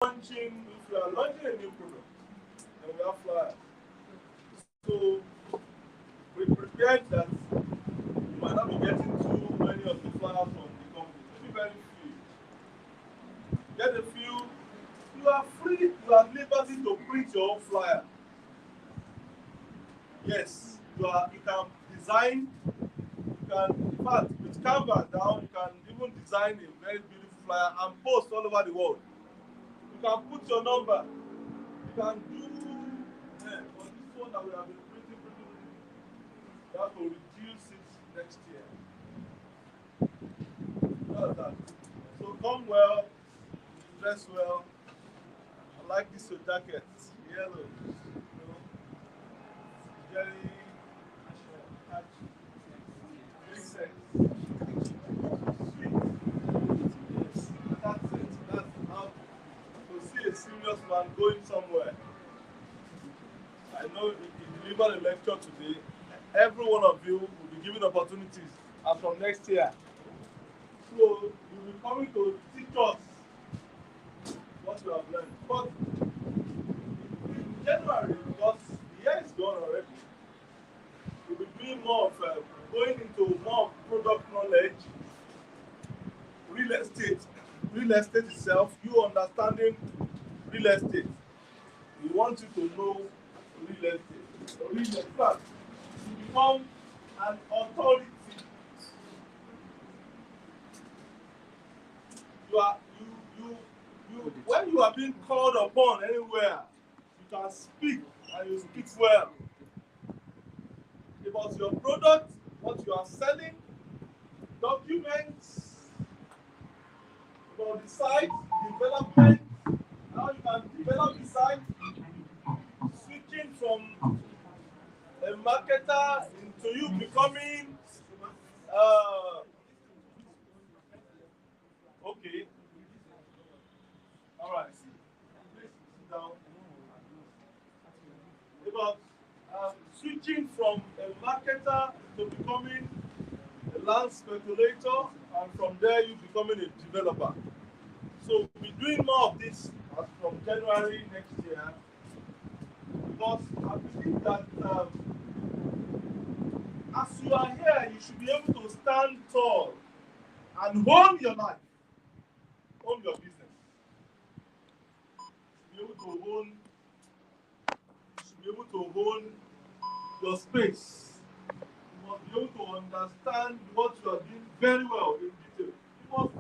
if you are launching a new product, then we have flyers. So we prepared that you might not be getting too many of the flyers from the company, maybe very few. Get a few. You are free, you are at liberty to print your own flyer. Yes, you can design, you can, in fact, with Canva now, you can even design a very beautiful flyer and post all over the world. You can put your number, you can do, for this one that we have been printing, you have to reduce it next year. That's that. So come well, dress well. I like this your jacket, yellow. Very makes sense. Sweet. Yes. That's it. That's how to see a serious man going somewhere. I know he delivered a lecture today. Every one of you will be given opportunities as from next year. So you'll be coming to teach us what you have learned. But in January, because the year is gone already, we'll be doing more of going into more product knowledge, real estate, real estate itself, you understanding real estate. We want you to know real estate. Real estate. In fact, to become an authority. You are you when you are being called upon anywhere, you can speak and you speak well about your product, what you are selling, documents, about the site, development, how you can develop the site, switching from a marketer into you becoming uh okay, all right. Please sit down. About switching from a marketer to becoming a land speculator, and from there you becoming a developer. So we'll be doing more of this as from January next year, because I believe that as you are here, you should be able to stand tall and own your life, own your business. Be able to own, you should be able to own your space. You must be able to understand what you are doing very well in detail.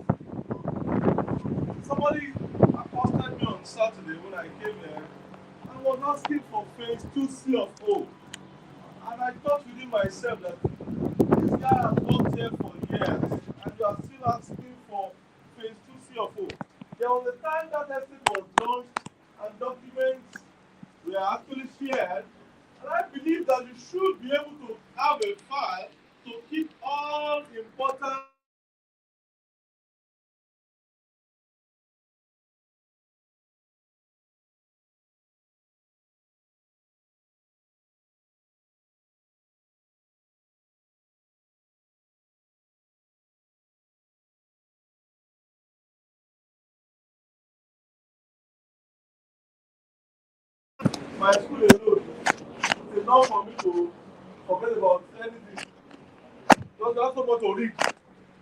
Somebody accosted me on Saturday when I came here and was asking for phase 2C of O. And I thought within myself that this guy has worked here for years and you are still asking for phase 2C of O. There was a time that estate was launched and documents were actually shared. And I believe that you should be able to have a file to keep all important my school alone. It's enough for me to forget about anything. Because you have so much to read.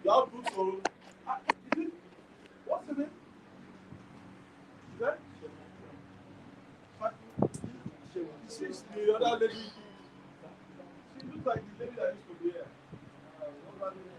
You have books to. Is it? What's the name? Is that? She's the other lady. She looks like the lady that used to be here. What's her name?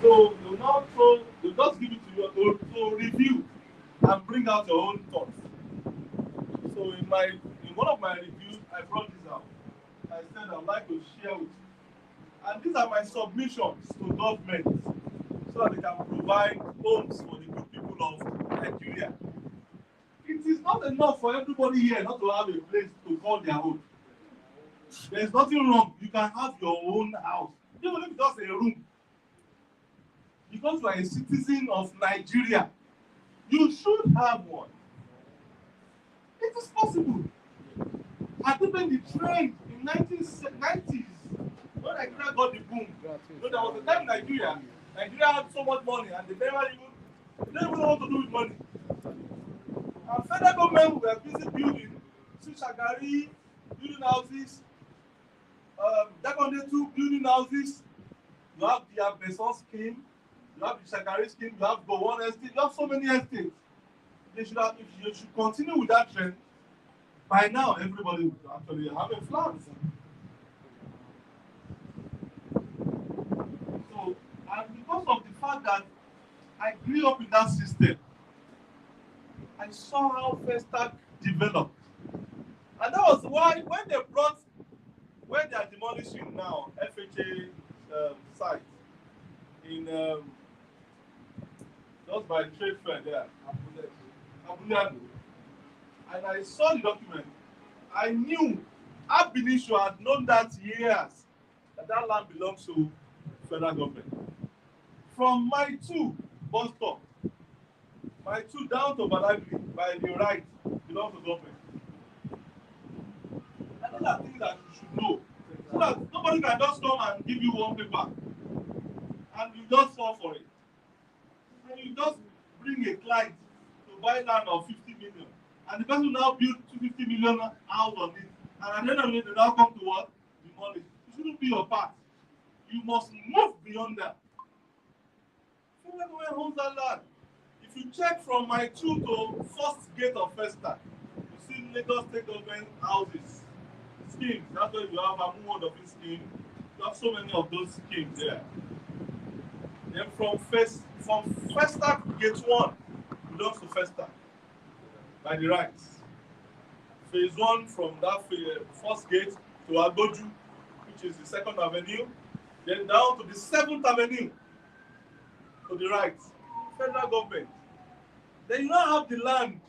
So they'll just give it to you to review and bring out your own thoughts. So in one of my reviews, I brought this out. I said I'd like to share with you. And these are my submissions to government so that they can provide homes for the good people of Nigeria. It is not enough for everybody here not to have a place to call their own. There is nothing wrong. You can have your own house, even if it's just a room. Because you are a citizen of Nigeria, you should have one. It is possible. And even the trend in 1990s, when Nigeria got the boom, so there was a time Nigeria had so much money and they didn't even know what to do with money. And federal government were busy building, see Shagari, building houses, Dakonde 2 building houses, you have the Abeson scheme, you have the Shagari scheme, you have Gowon estate, you have so many estates. If you should continue with that trend, by now everybody would actually have a flat. So, and because of the fact that I grew up in that system, I saw how Festac developed. And that was why when they are demolishing now, FHA site in just by the trade fair there, Abulado, and I saw the document, I knew Abilisho had known that years that land belongs to federal government. From my 2 bus stop, my 2 down to Badagry by the right belongs to government. And those are things that you should know. So that nobody can just come and give you one paper and you just fall for it. And you just bring a client to buy land of 50 million. And the person now build 250 million house on it. And at the end of the day, they now come to what? Demolish. It shouldn't be your part. You must move beyond that. Federal government owns that land. If you check from my 2 to first gate of Festac, you see Lagos State government houses, schemes. That's why you have a Amuwo of this scheme. You have so many of those schemes there. Then from Festac gate 1 belongs to Festac by the rights. Phase 1 from that first gate to Agoju, which is the 2nd Avenue, then down to the 7th Avenue to the right, federal government. Then you now have the land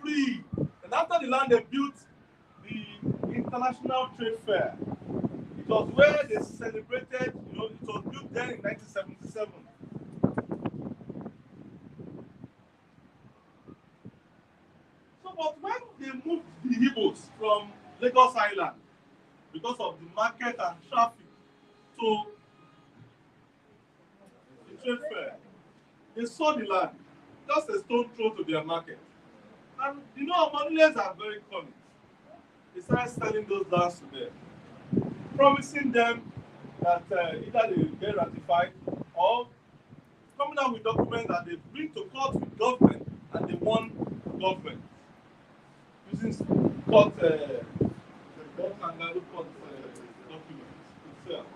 free. And after the land, they built the International Trade Fair. It was where they celebrated, it was built then in 1977. So, but when they moved the Igbos from Lagos Island, because of the market and traffic, to the trade fair, they saw the land, just a stone throw to their market. And Amanulans are very cunning. They started selling those lands to them, promising them that either they will get ratified or coming out with documents that they bring to court with government and they won government. Using court, kangaroo court documents itself.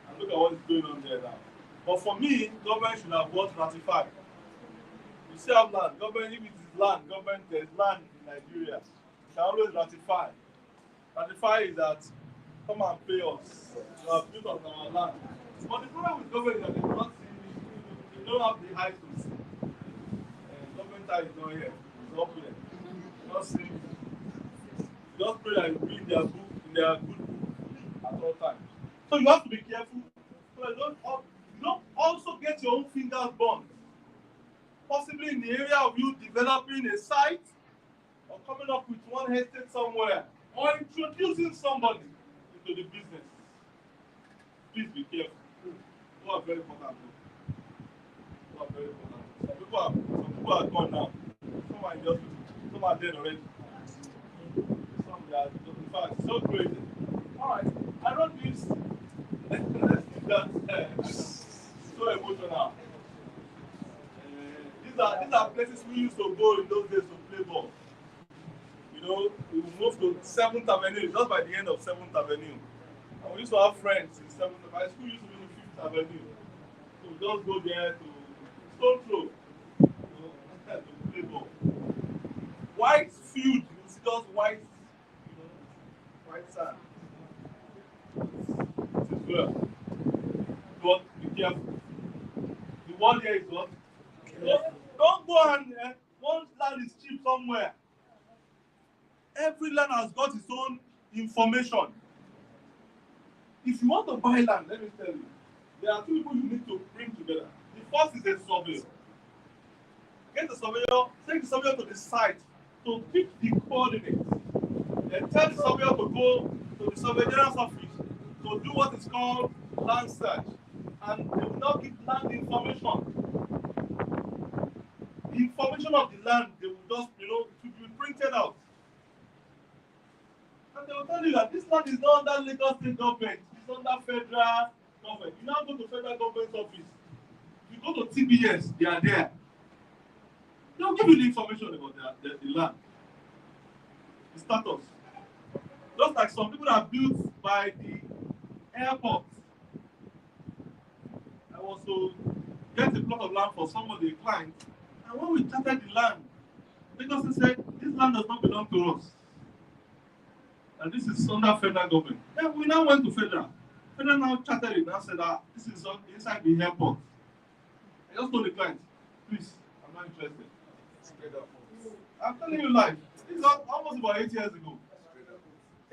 And look at what is going on there now. But for me, government should have what ratified. You still have land. Government, if it is land, government, there is land in Nigeria. You can always ratify. Ratify is that come and pay us. You have built on our land. But the problem with government is that they don't see, they don't have the eyes to see. Government eye is not here. It's up here. Just see. Just pray that you read their book in their good book at all times. So you have to be careful. So you don't also get your own fingers burned. Possibly in the area of you developing a site or coming up with one estate somewhere or introducing somebody into the business. Please be careful. Those are very important. Those are very important. Some people are gone now. Some are in the hospital. Some are dead already. Some they are, in fact, so crazy. Alright, I wrote this. That's so emotional. These are places we used to go in those days to play ball. We moved to 7th Avenue, just by the end of 7th Avenue. And we used to have friends in 7th. My school used to be in 5th Avenue. just go there to stone throw, to play ball. White field, you see just white, white sand. It is well. But be careful. The word here is what? Don't go and one land is cheap somewhere. Every land has got its own information. If you want to buy land, let me tell you, there are two people you need to bring together. The first is a surveyor. Get the surveyor, take the surveyor to the site to pick the coordinates. Then tell the surveyor to go to the surveyor's office to do what is called land search. And they will not give land information. The information of the land, they will just, it will be printed out. And they will tell you that this land is not under Lagos state government, it's under federal government. You now go to federal government's office. You go to TBS, they are there. They will give you the information about the land, the status. Just like some people are built by the airport. I was to get a plot of land for somebody, a client, and when we charted the land, because he said, this land does not belong to us. And this is under federal government. Then we now went to federal. Federal now chartered it and said that this is inside the airport. I just told the client, please, I'm not interested. I'm telling you live. This is almost about 8 years ago.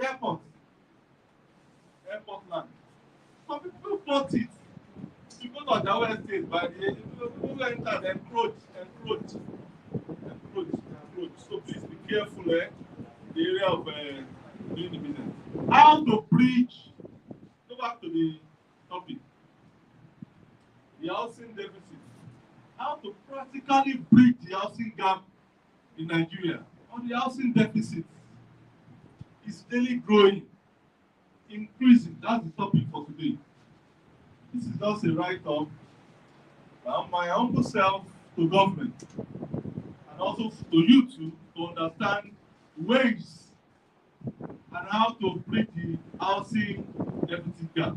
Airport. Airport land. Some people bought it. You go to Ajawa Estate, by the people enter, they encroach. So please be careful, the area of doing the business. How to bridge, go back to the topic, the housing deficit. How to practically bridge the housing gap in Nigeria, or the housing deficit is daily growing, increasing. That's the topic for today. This is just a write-up from my humble self to government, and also to you too, to understand ways and how to bridge the housing deficit gap.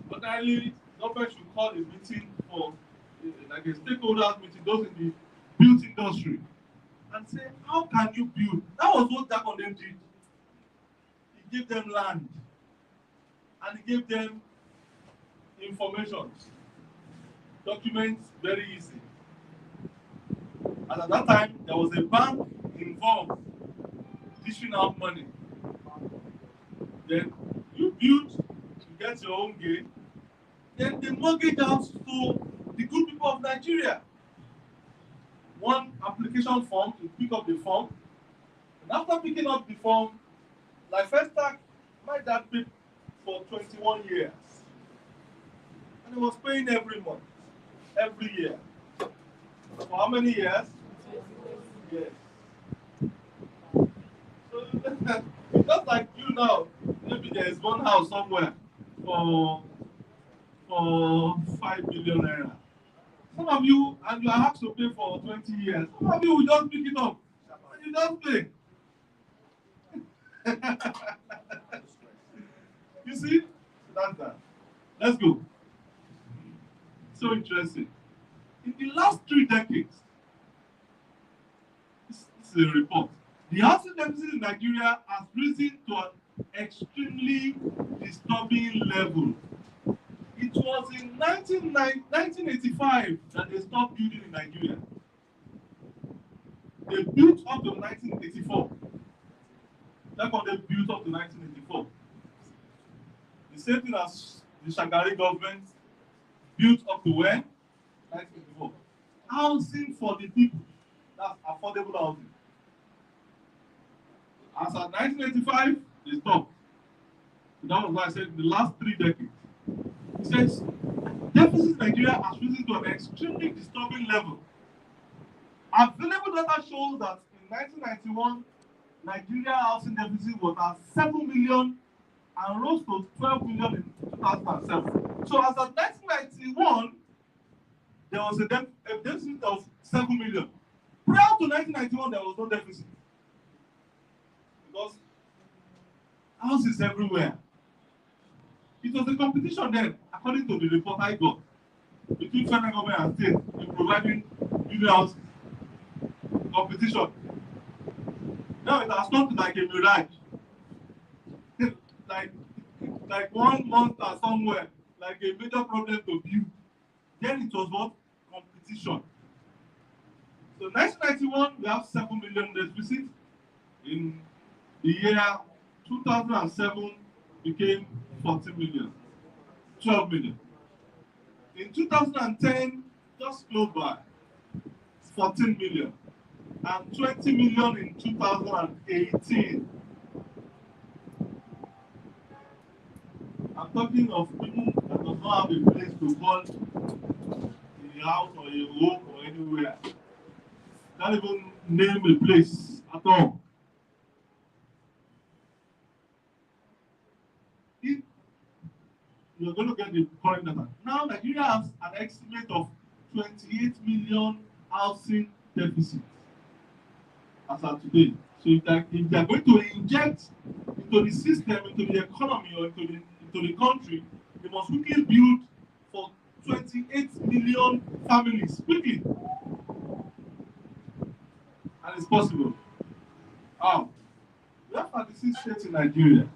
But finally, government should call a meeting for like a stakeholders meeting, those in the built industry, and say, how can you build? That was what Dakonde did. He gave them land, and he gave them information, documents, very easy. And at that time, there was a bank involved dishing out money. Then you build, you get your own gain. Then they mortgage out to the good people of Nigeria. One application form to pick up the form. And after picking up the form, like first time, my dad paid for 21 years. And he was paying every month, every year. For how many years? Yes. So it's just like you now, maybe there is one house somewhere for 5 billion naira. Some of you, and you are asked to pay for 20 years. Some of you will just pick it up and you just pay. You see? That's that. Let's go. So interesting. In the last 3 decades, this is a report. The housing deficit in Nigeria has risen to an extremely disturbing level. It was in 1985 that they stopped building in Nigeria. They built up to 1984. That's when they built up to 1984. The same thing as the Shagari government built up to when? 1984. Housing for the people. That's affordable housing. As at 1985, they stopped. So that was why I said in the last 3 decades. It says, deficit in Nigeria has risen to an extremely disturbing level. Available data shows that in 1991, Nigeria housing deficit was at 7 million and rose to 12 million in 2007. So as of 1991, there was a deficit of 7 million. Prior to 1991, there was no deficit. Because houses everywhere. It was a competition then, according to the report I got. between federal government and state in providing union houses. Competition. Now it has come to like a mirage. like like one monster somewhere, like a major problem to build. Then it was what? Competition. So 1991, we have 7 million deficit. In the year 2007, became 14 million, 12 million. In 2010, just close by, 14 million. And 20 million in 2018. I'm talking of people that does not have a place to call a house or a home or anywhere. Can't even name a place at all. If you're going to get the current data, now Nigeria has an estimate of 28 million housing deficit as of today. So if they are going to inject into the system, into the economy, or into the country, they must quickly build for 28 million families quickly. And it's possible. How? We have 36 states in Nigeria.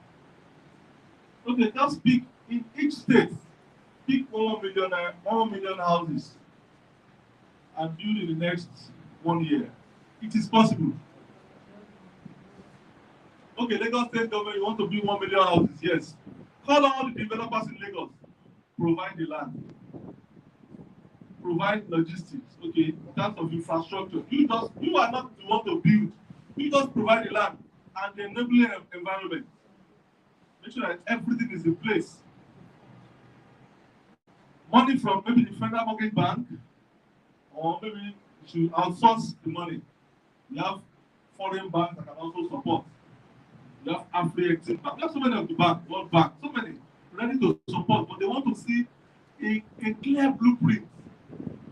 Okay, just pick in each state, pick 1 million houses and build in the next 1 year. It is possible. Okay, Lagos State government, you want to build 1 million houses? Yes. Call all the developers in Lagos. Provide the land. Provide logistics. Okay, in terms of infrastructure. You are not the one to build. You just provide the land and the enabling environment. Make sure that everything is in place. Money from maybe the Federal Mortgage Bank, or maybe you should outsource the money. You have foreign banks that can also support. You have Afri-Exim Bank. You have so many of the banks, World Bank, so many ready to support, but they want to see a clear blueprint,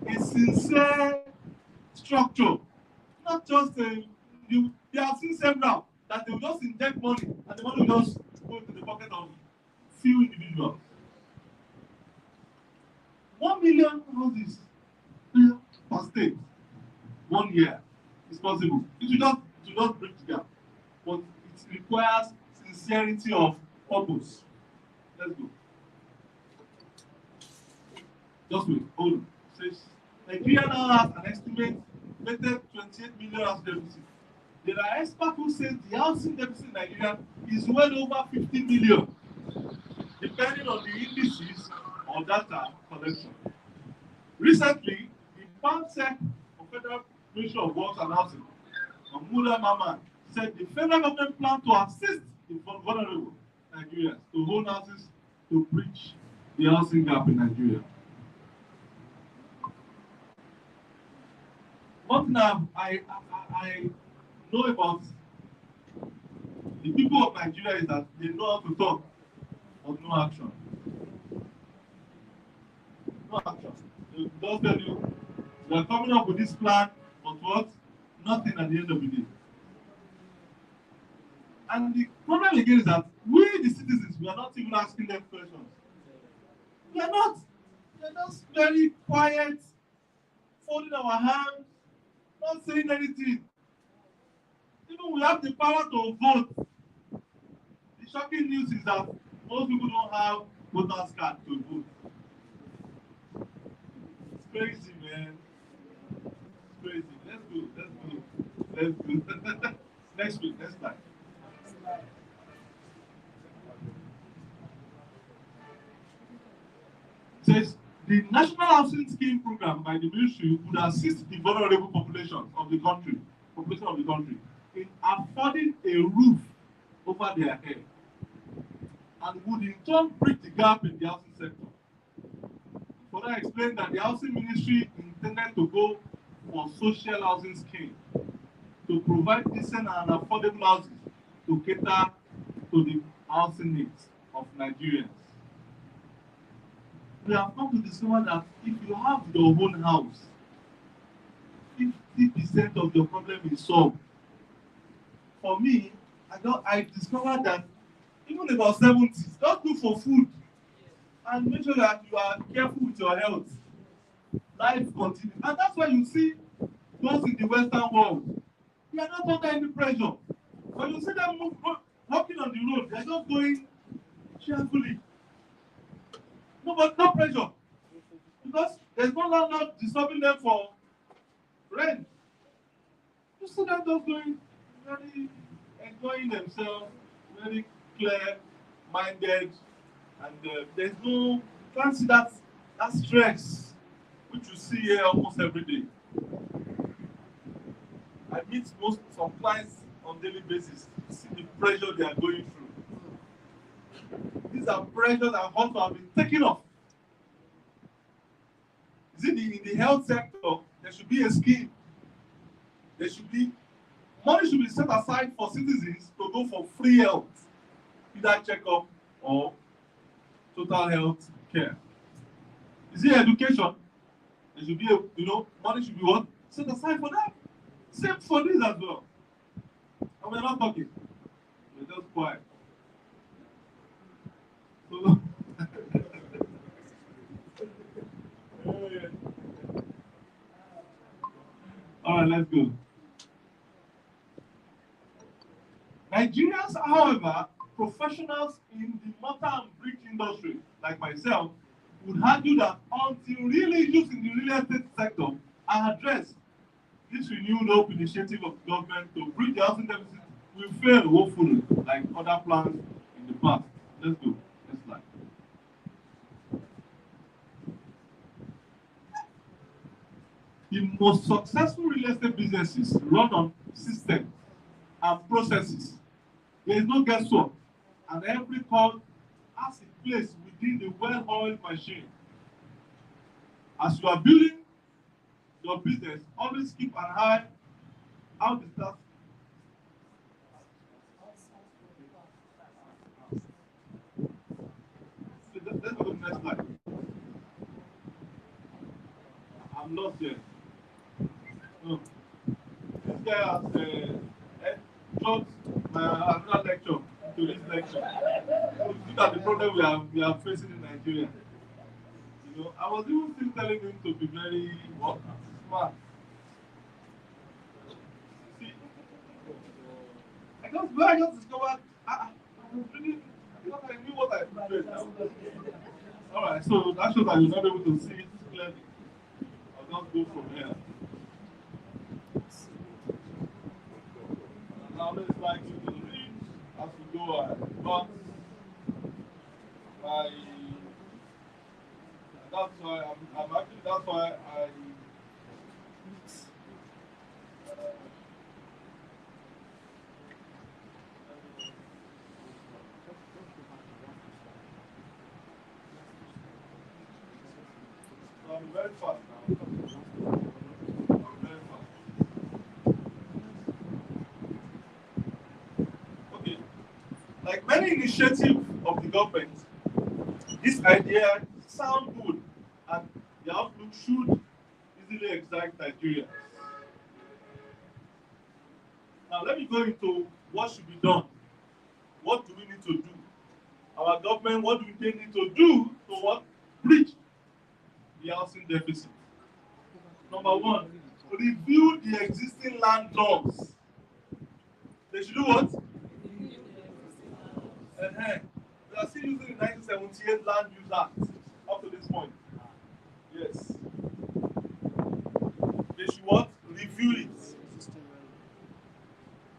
a sincere structure, not just they have seen several that they will just inject money and the money will just go into the pocket of few individuals. 1 million houses per state, 1 year is possible. It will just bridge the gap, but it requires sincerity of purpose. Let's go. Just wait. Hold on. Says Nigeria now has an estimated 28 million house deficit. There are experts who say the housing deficit in Nigeria is well over 50 million, depending on the indices or data collection. Recently, the PANSEC of Federal Ministry of Works and Housing, Mahmoud Maman, said the federal government plans to assist the vulnerable Nigerians to own houses to bridge the housing gap in Nigeria. One thing I know about the people of Nigeria is that they know how to talk, but no action. No action. They don't tell you, we are coming up with this plan, but what? Nothing at the end of the day. And the problem again is that we, the citizens, we are not even asking them questions. We are not. We are just very quiet, folding our hands, not saying anything. Even we have the power to vote. The shocking news is that most people don't have voters card to vote. It's crazy, man. It's crazy. Let's go. Next week, next time. Says the National Housing Scheme Program by the ministry would assist the vulnerable population of the country, in affording a roof over their head, and would in turn bridge the gap in the housing sector. Further explained that the housing ministry intended to go for social housing scheme to provide decent and affordable houses to cater to the housing needs of Nigerians. We have come to discover that if you have your own house, 50% of your problem is solved. For me, I discovered that even about 70, just look for food and make sure that you are careful with your health. life continues. And that's why you see those in the Western world, they are not under any pressure. When you see them walking on the road, they're just going cheerfully. No, but no pressure. Because there's no landlord disturbing them for rent. You see them just going very enjoying themselves, very clear minded, and there's no, you can't see that stress which you see here almost every day. I meet some clients on daily basis, see the pressure they are going through. These are pressures that ought to have been taken off. Is it in the health sector? There should be a scheme. There should be money should be set aside for citizens to go for free health, either checkup or total health care. Is it education? There should be money should be what? Set aside for that. Same for this as well. And we're not talking. We're just quiet. So, all right, let's go. Nigerians, however, professionals in the mortar and brick industry, like myself, would argue that until real issues in the real estate sector are addressed, this renewed hope initiative of government to bridge the housing deficit will fail woefully, like other plans in the past. Let's go. Next slide. The most successful real estate businesses run on systems and processes. There is no guesswork, and every call has a place within the well-oiled machine. As you are building your business, always keep an eye how the staff. Let's go to the next slide. I'm lost here. No. This guy has brought another lecture to this lecture. Look at the problem we are facing in Nigeria. I was even still telling him to be very smart. See, I just discovered I was really because I knew what I prepared now. Alright, so that shows that you're not able to see it clearly. I'll just go from here. And now let's like you to read as we go on. But that's why that's why I I'm very fast now. I'm very fast. Okay. Like many initiatives of the government, this idea sounds good and the outlook should easily excite Nigerians. Now let me go into what should be done. What do we need to do? Our government, what do they need to do to what? Bridge the housing deficit. Number one, review the existing land laws. They should do what? We are still using the 1978 Land Use Act up to this point. Yes. They should what? Review it.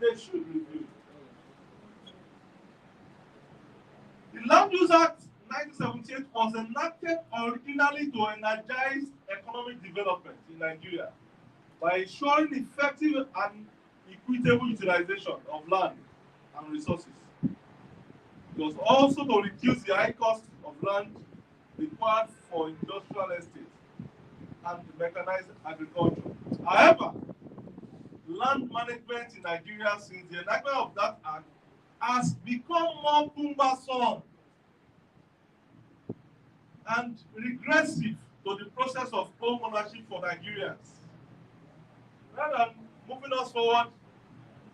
They should review it. The Land Use Act 1978 was enacted originally to energize economic development in Nigeria by ensuring effective and equitable utilization of land and resources. It was also to reduce the high cost of land required for industrial estates and mechanized agriculture. However, land management in Nigeria since the enactment of that act has become more cumbersome and regressive to the process of home ownership for Nigerians. Rather than moving us forward,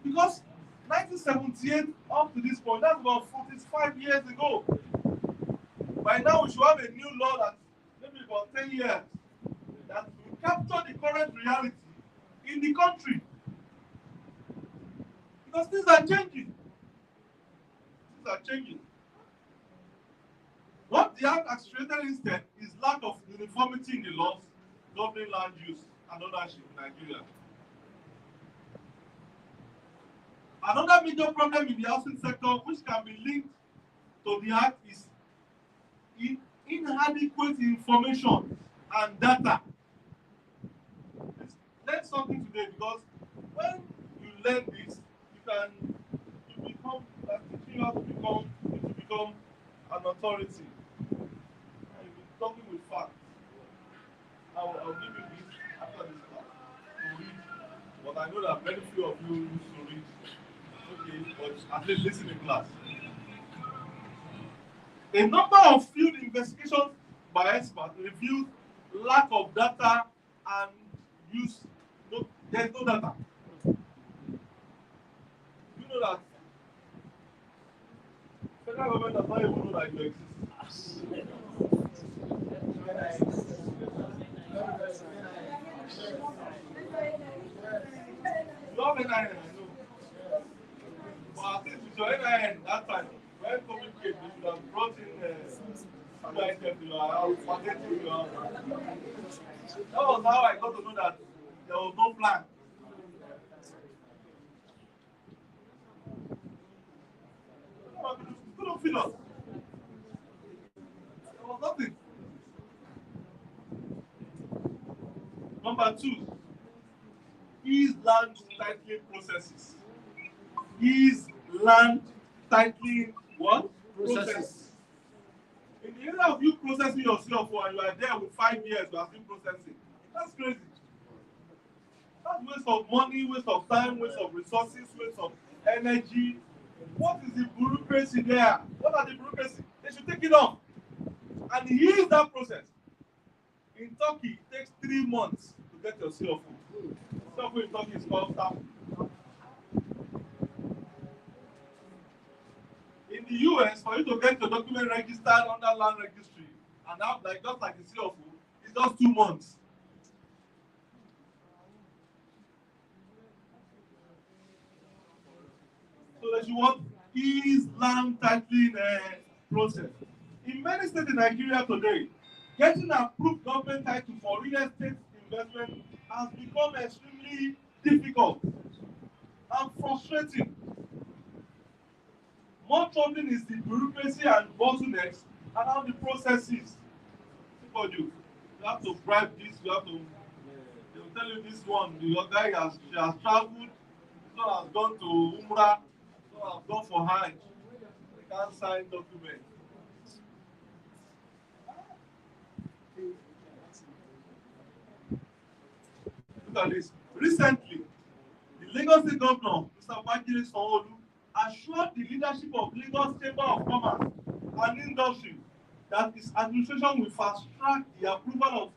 because 1978 up to this point, that's about 45 years ago. By now, we should have a new law that maybe about 10 years that will capture the current reality in the country. Because things are changing. Things are changing. What the Act has created instead is lack of uniformity in the laws governing land use and ownership in Nigeria. Another major problem in the housing sector, which can be linked to the Act, is inadequate information and data. Learn something today, because when you learn this, you become teaching you how to become an authority. And you'll be talking with facts. I'll give you this after this class to read. But I know that very few of you used to read. Okay, but at least listen in class. A number of field investigations by experts revealed lack of data and use. No, there's no data. You know that federal government does not even know that you exist. You have NIN, I know. But at least with your NIN that time, when COVID came, you should have brought in some item to your house, packet to your house. That was how I got to know that there was no plan. You couldn't feed us. There was nothing. Number two, is land titling processes. Is land titling what? Processes. In the area of you processing yourself, and you are there with 5 years, you are still processing. That's crazy. That's waste of money, waste of time, waste of resources, waste of energy. What is the bureaucracy there? What are the bureaucracy? They should take it off. And here's that process. In Turkey, it takes 3 months to get your CFO. CFO in Turkey is called stamp. In the US, for you to get your document registered under land registry, and have just like the CFO, it's just 2 months. So that you want ease land titling process. In many states in Nigeria today, getting approved government title for real estate investment has become extremely difficult and frustrating. More troubling is the bureaucracy and bottlenecks around the processes. You have to bribe this, you have to, they will tell you this one, your guy she has traveled, this one has gone to Umrah, this one has gone for Hajj. They can't sign documents. Look at this. Recently, the Lagos State Governor, Mr. Babajide Sanwo-Olu, assured the leadership of Lagos Chamber of Commerce and Industry that his administration will fast-track the approval of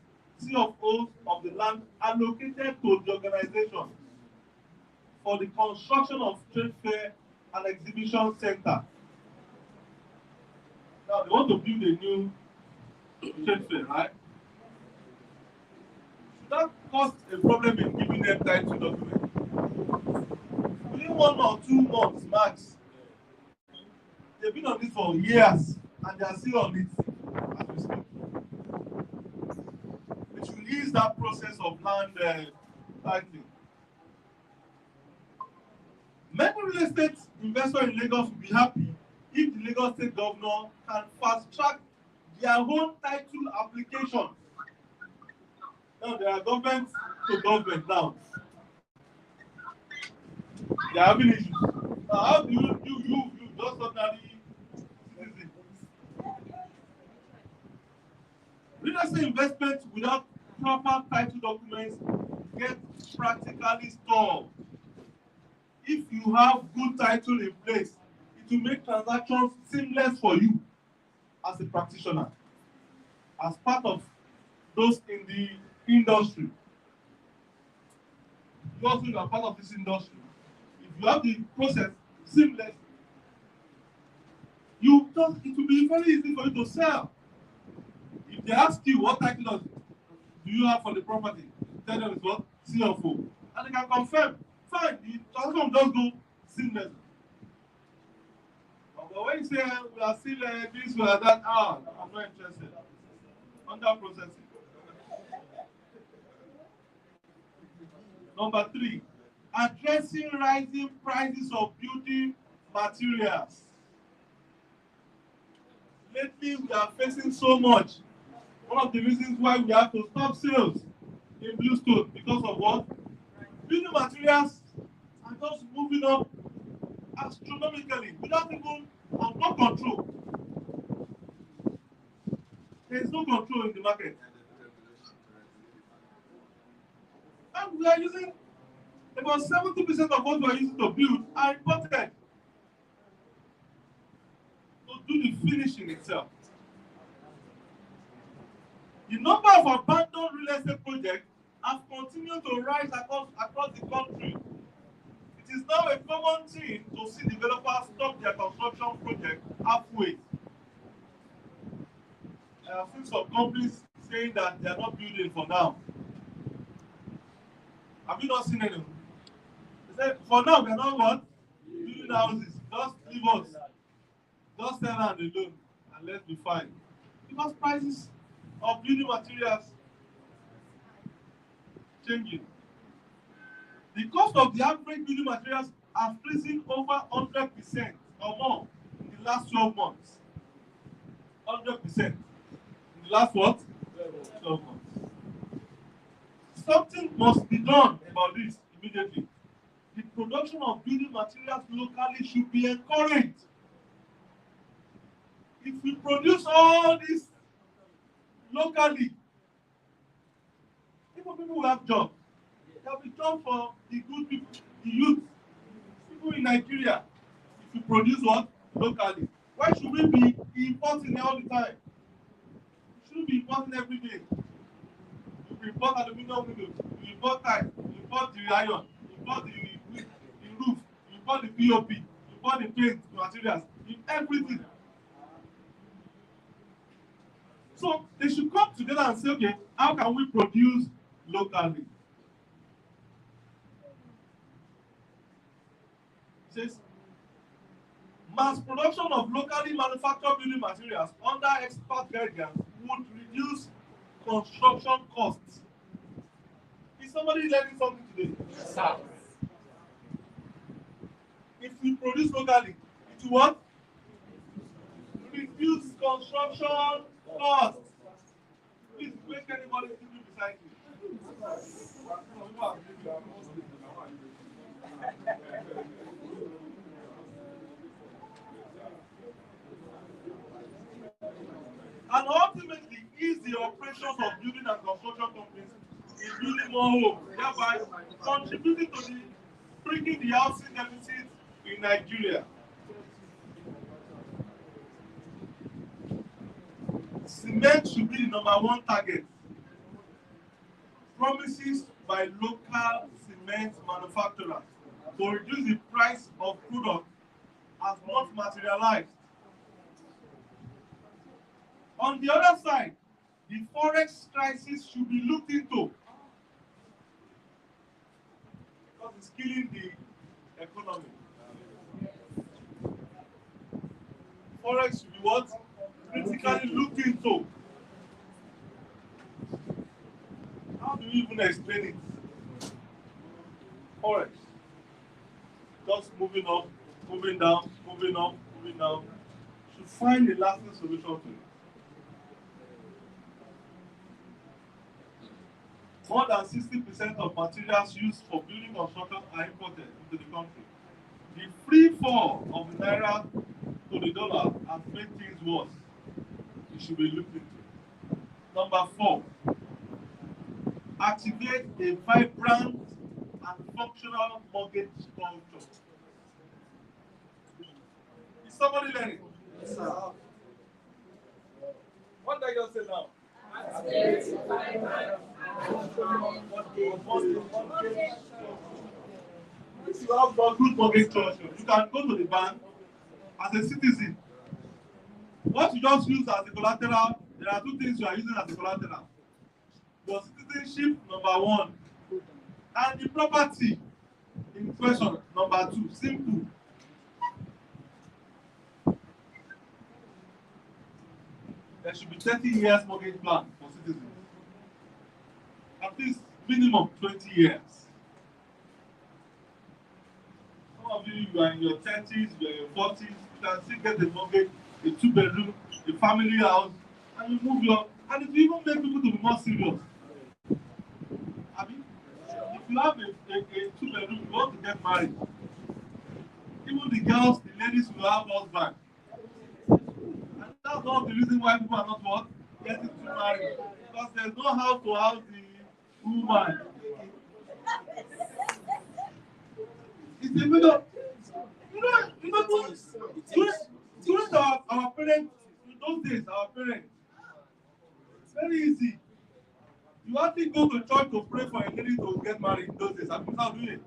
CFOs of the land allocated to the organization for the construction of trade fair and exhibition center. Now, they want to build a new trade fair, right? Should that cause a problem in giving them title document? Within 1 or 2 months max, they've been on this for years and they are still on it as we speak. It should ease that process of land titling. Many real estate investors in Lagos will be happy if the Lagos State Governor can fast track their own title application. Now they are government to government now. They are having issues. Now how do you just ordinary citizen? Real estate investment without proper title documents get practically stalled. If you have good title in place, it will make transactions seamless for you as a practitioner, as part of those in the industry. You also are part of this industry. If you have the process seamless, it will be very easy for you to sell. If they ask you what title does do you have for the property? Tell them it's what? CFO. And they can confirm. Fine, the transaction just go seamless. But when you say we are still this, we are that, I'm not interested. Under processing. Number 3, addressing rising prices of building materials. Lately, we are facing so much. One of the reasons why we have to stop sales in Bluestone because of what? Building materials are just moving up astronomically without even no control. There is no control in the market. And we are using about 70% of what we are using to build are imported to do the finishing itself. The number of abandoned real estate projects have continued to rise across the country. It is now a common thing to see developers stop their construction project halfway. I have seen some companies saying that they are not building for now. Have you not seen anyone? They said, for now, we are not what? Building houses. Just leave us. Just sell land alone and let's be fine. Because prices of building materials changing. The cost of the average building materials have risen over 100% or more in the last 12 months. 100%. In the last what? 12 months. Something must be done about this immediately. The production of building materials locally should be encouraged. If we produce all this locally, people will have jobs. There will be jobs for the good people, the youth, people in Nigeria. If we produce what? Locally. Why should we be importing all the time? We shouldn't be importing every day. You import aluminum windows, you import tile, you import the iron, you import the roof, you import the POP, you import the paint materials, everything. So they should come together and say, okay, how can we produce locally? It says, mass production of locally manufactured building materials under expert guidance would reduce construction costs. Is somebody learning something today? Yes, sir. If we produce locally, it will what? Reduce construction costs. Please make anybody sitting beside you. And ultimately ease the operations of building and construction companies in building more homes, thereby contributing to the bringing the housing deficit in Nigeria. Cement should be the #1 target. Promises by local cement manufacturers to reduce the price of product has not materialized. On the other side, the forex crisis should be looked into because it's killing the economy. Forex should be what? Critically looked into. How do you even explain it? Forex. Just moving up, moving down, moving up, moving down. Should find a lasting solution to it. More than 60% of materials used for building construction are imported into the country. The free fall of the naira to the dollar has made things worse. It should be looked into. Number 4, activate a vibrant and functional mortgage culture. Is somebody learning? Yes, sir. What did I just say now? If you have a good mortgage culture, you can go to the bank as a citizen. What you just use as a collateral, there are 2 things you are using as a collateral. your citizenship, number one, and the property in question, number two. Simple. There should be 30 years mortgage plan for citizens. At least minimum 20 years. Some of you are in your 30s, you are in your 40s, you can still get a mortgage, a 2-bedroom, a family house, and you move your, and it will even make people to be more serious. I mean, if you have a 2-bedroom, you want to get married, even the girls, the ladies will have husband. And that's one of the reasons why people are not what? Getting to marry. Because there's no house to house the woman. It's the middle. During our parents, in those days, our parents, it's very easy. You hardly go to church to pray for a lady to get married in those days. I'm not doing it.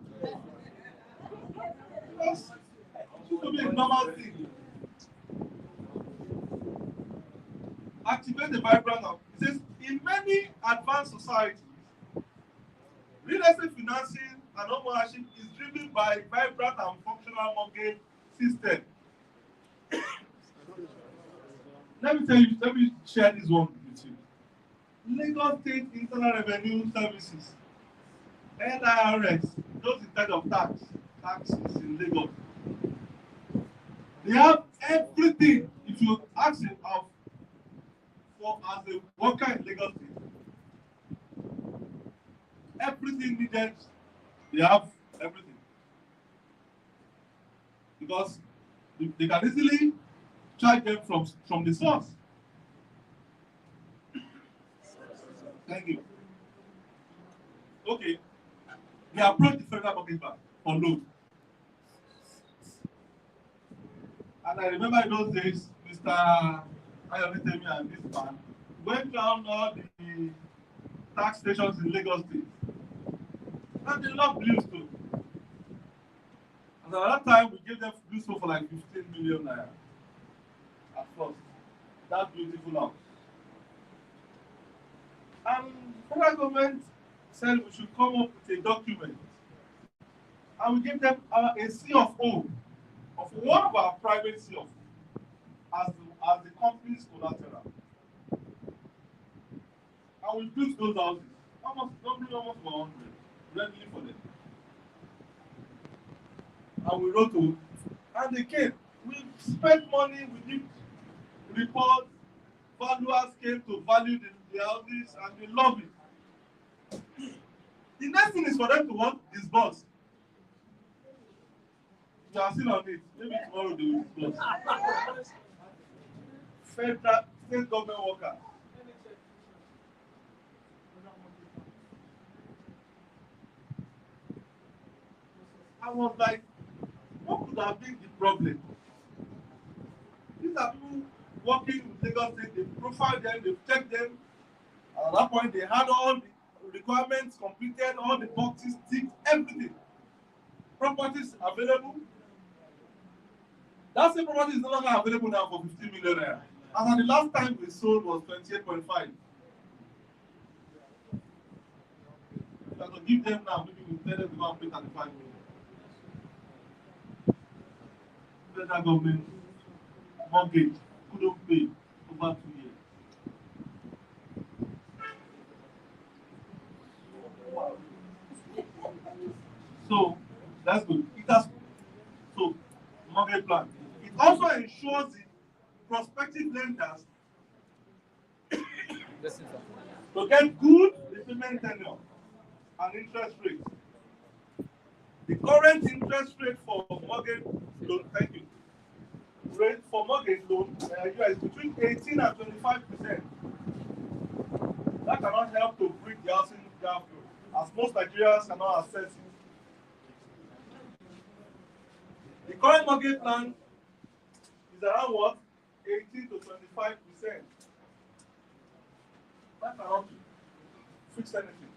Because it should be a normal thing. Activate the vibrant of. It says, in many advanced societies, real estate financing and home ownership is driven by vibrant and functional mortgage system. Let me share this one with you. Lagos State Internal Revenue Services, NIRS, those in charge of taxes in Lagos. They have everything. If you ask it of for as a worker in Lagos State, everything needed, they have everything. Because they can easily charge them from the source. Thank you. Okay. They approach the federal mortgage bank for loan. And I remember in those days, Mr. Ayodele and this man went down all the tax stations in Lagos State. And they love Blues too. And at that time, we gave them Blues for like 15 million naira at first. That beautiful house. And the federal government said we should come up with a document. And we gave them a C of O of one of our private C of O as the company's collateral. And we built those houses. Almost 100, readily for them. And we wrote to, and they came. We spent money, we did reports, valuers came to value the houses, and they love it. The next thing is for them to want disburse. You are still on it. Maybe tomorrow they will disburse. Federal state government workers. I was like, what could have been the problem? These are people working with Lagos State, they profile them, they check them. At that point, they had all the requirements completed, all the boxes ticked, everything. Properties available. That same property is no longer available now for 15 million naira. And the last time we sold was 28.5. If I could give them now, maybe we tell them to go and pay 35 million. Federal government mortgage couldn't pay over 2 years. So that's good. It has so mortgage plan. It also ensures the prospective lenders to get good repayment tenure and interest rate. The current interest rate for mortgage loan, thank you. Rate for mortgage loan is between 18 and 25%. That cannot help to bridge the housing gap, as most Nigerians cannot access it. The current mortgage plan is around what? 18 to 25%. That cannot fix anything.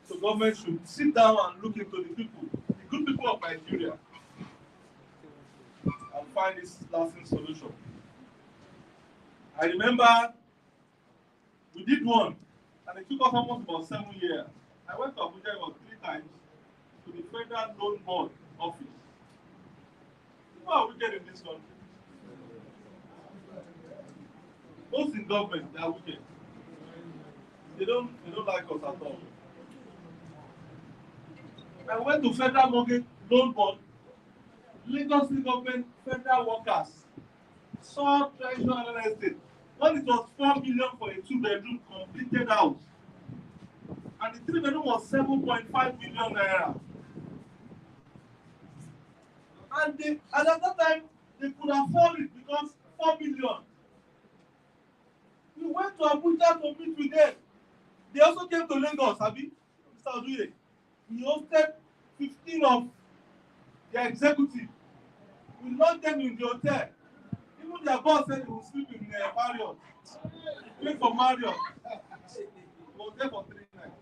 So government should sit down and look into the people, the good people of Nigeria, and find this lasting solution. I remember we did one And it took us almost about 7 years. I went to Abuja about 3 times to the Federal Loan Board office. You know how wicked in this country? Most in government, they are wicked. They don't like us at all. I went to Federal Mortgage Loan Board, Lagos State Government, federal workers, saw treasury and estate. When it was 4 million for a 2-bedroom completed house, and the 3-bedroom was 7.5 million naira. And at that time, they could afford it because 4 million. We went to Abuja to meet with them. They also came to Lagos, Abi, Mr. Oduye. We hosted 15 of their executive. We locked them in the hotel. Even their boss said he would sleep in Marriott. Wait for Marriott. He was there for 3 nights.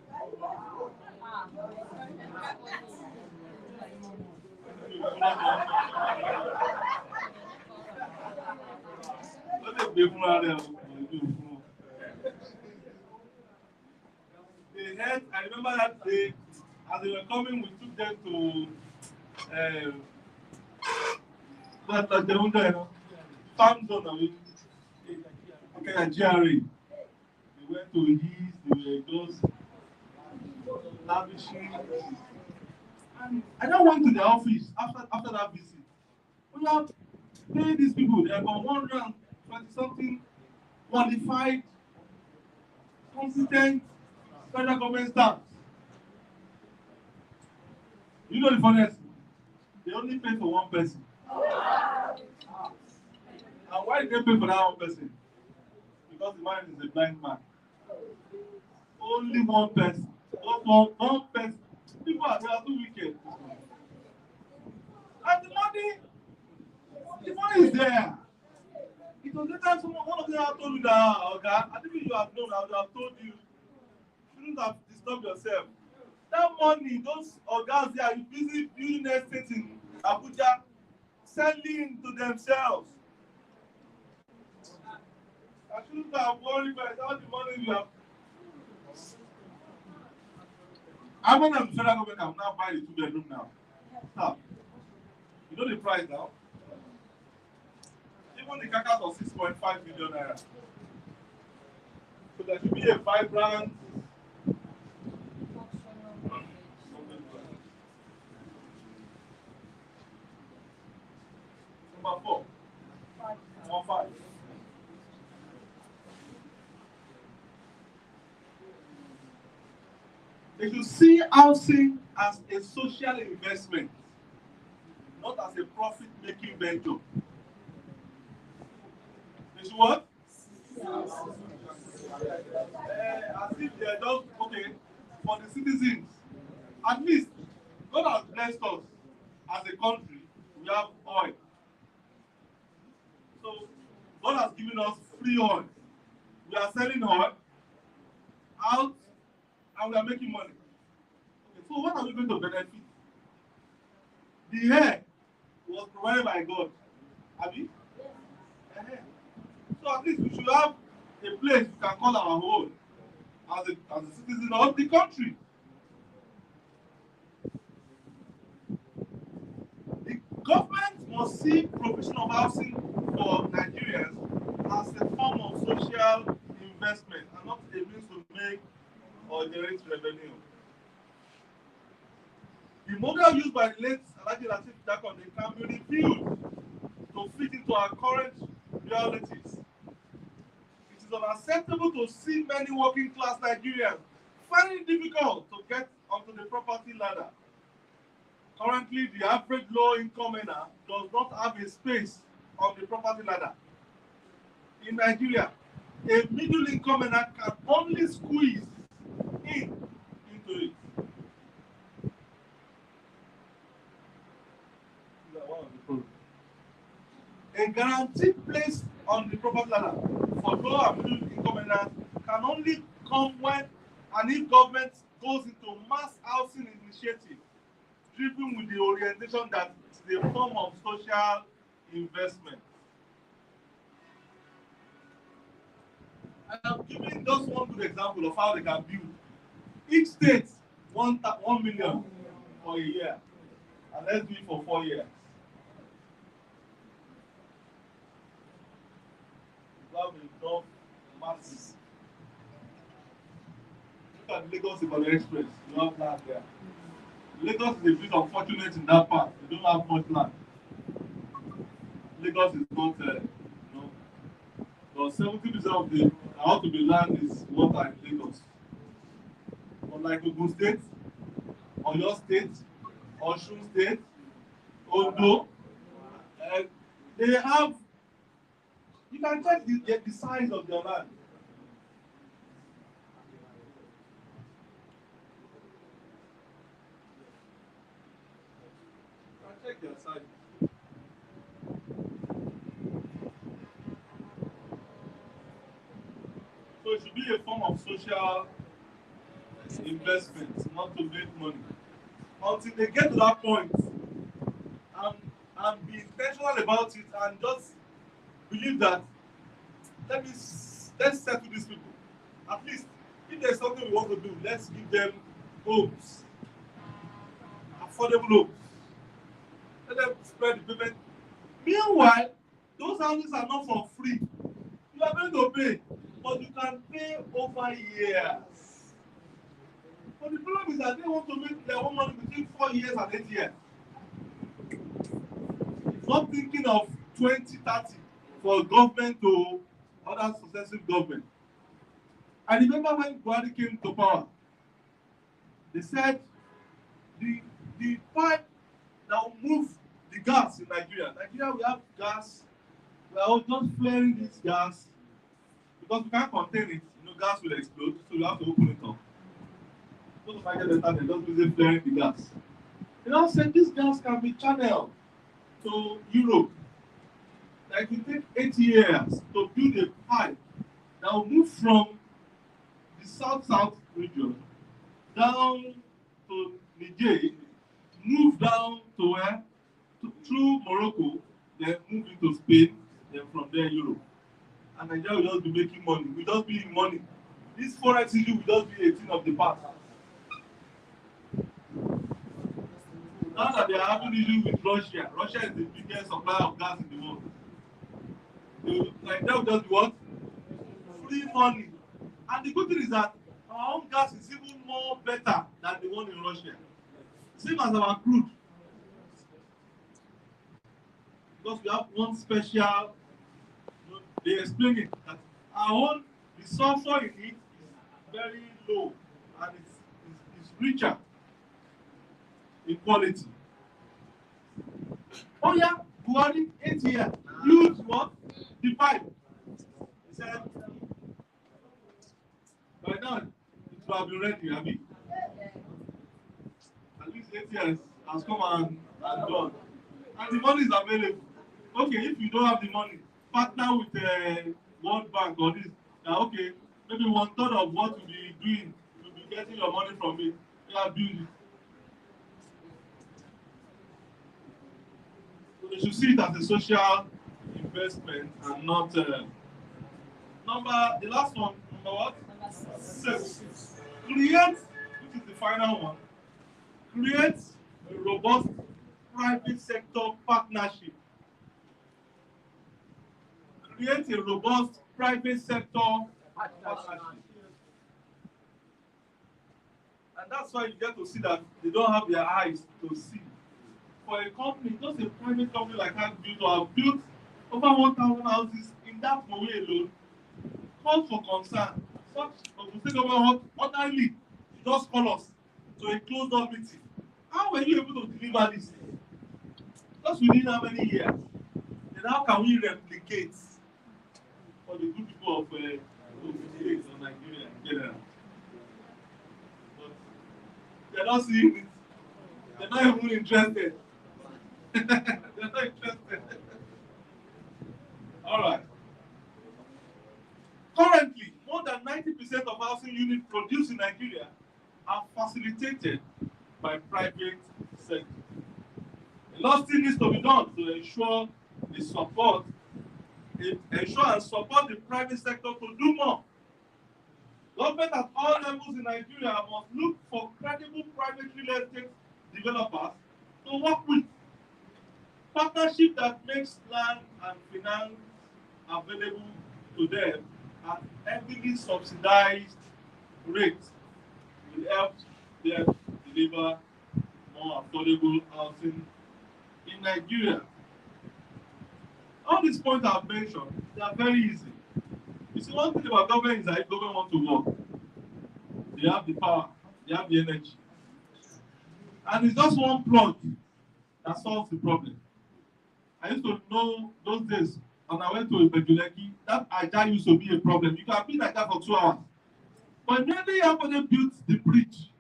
They had, I remember that day, as they were coming, we took them to that like the window, farm zone. I mean, okay, GRA. They went to his, they were just lavishing. And I now went to the office after that visit. We have paid these people. They are about 120 something qualified, competent federal government staff. You know the funniest? They only pay for one person. And why did they pay for that one person? Because the man is a blind man. Only one person. Just one person. People are there too wicked. And the money is there. It was later one of them had told you that, okay, I think you have known, I would have told you, you shouldn't have disturbed yourself. That money, those organs they are busy building estates in Abuja, selling to themselves. I shouldn't have worried about all the money you have. I'm on the federal government, I'm now buying a 2-bedroom now. Stop. You know the price now? Even the carcass was 6.5 million naira. So there should be a vibrant. Number 4. Number 5. They should see housing as a social investment, not as a profit-making venture. They should what? As if they are just, okay, for the citizens. At least, God has blessed us as a country. We have oil. So, God has given us free oil. We are selling oil out and we are making money. Okay, so what are we going to benefit? The air was provided by God. Abi? So at least we should have a place we can call our own as a citizen of the country. The government must see provision of housing for Nigerians as a form of social investment and not a means to make or generate revenue. The model used by the late Alhaji Lateef Dakonde can be reviewed to fit into our current realities. It is unacceptable to see many working class Nigerians finding it difficult to get onto the property ladder. Currently, the average low-income earner does not have a space on the property ladder. In Nigeria, a middle-income earner can only squeeze into it. A guaranteed place on the property ladder for low and middle income earners can only come when and if government goes into mass housing initiative driven with the orientation that it is a form of social investment. I am giving just one good example of how they can build. Each state 1 million for a year, and let's do it for 4 years. You have enough masses. Look at Lagos Ibadan Express. You have land there. Lagos is a bit unfortunate in that part. They don't have much land. Lagos is not, but 70% of the how to be land is water in Lagos. Unlike Ogun State, Oyo State, Osun State, Ondo, uh, they have. You can check the size of their land. You can check their size. So it should be a form of social investment, not to make money. Until they get to that point and be intentional about it and just believe that let's settle these people. At least if there's something we want to do, let's give them homes, affordable homes. Let them spread the payment. Meanwhile, those houses are not for free. You are going to pay, but you can pay over years. But the problem is that they want to make their own money between 4 years and 8 years. Not thinking of 2030 for government to other successive government. I remember when Buhari came to power, they said the pipe that will move the gas in Nigeria. Nigeria, we have gas. We are all just flaring this gas because we can't contain it. Gas will explode, so we have to open it up. So to get better, they just busy flaring the gas. They now said this gas can be channeled to Europe. Like it will take 8 years to build a pipe that will move from the south region down to Niger, move down to where? Through Morocco, then move into Spain, then from there Europe. And Nigeria will just be making money. We just be in money. This forex issue will just be a thing of the past. Now that they are having issue with Russia, Russia is the biggest supplier of gas in the world. Nigeria will just be what? Free money. And the good thing is that our own gas is even more better than the one in Russia. Same as our crude. Because we have one special, they explain it that our own, the sulfur in it is very low and it's richer in quality. Oh yeah, Buhari, 8 years, use what? The pipe. He said, by now, it will have been ready, Abi. At least 8 years has come and done. And the money is available. Okay, if you don't have the money, partner with the World Bank or this. Okay, maybe 1/3 of what you'll be doing, you'll be getting your money from it. You have build it. So they should see it as a social investment and not the last one, number what? 6. Create, which is the final one, create a robust private sector partnership. Create a robust private sector partnership. And that's why you get to see that they don't have their eyes to see. For a company, just a private company like that built or have built over 1,000 houses in that way alone, call for concern. Such of the state government ordinarily just call us to a closed door meeting. How were you able to deliver this? Just within how many years? Then how can we replicate for the good people of Ogun State or Nigeria in general? But they're not seeing it. They're not even interested. They're not interested. All right. Currently, more than 90% of housing units produced in Nigeria are facilitated by private sector. A lot still needs to be done to ensure and support the private sector to do more Government at all levels in Nigeria must look for credible private real estate developers to work with. Partnership that makes land and finance available to them at heavily subsidized rates will help them deliver more affordable housing in Nigeria. All these points I've mentioned, they are very easy. You see, one thing about government is that if government want to work, they have the power, they have the energy. And it's just one plug that solves the problem. I used to know those days when I went to Ibejuleki, that Aja used to be a problem. You can be like that for 2 hours. But immediately after they built the bridge,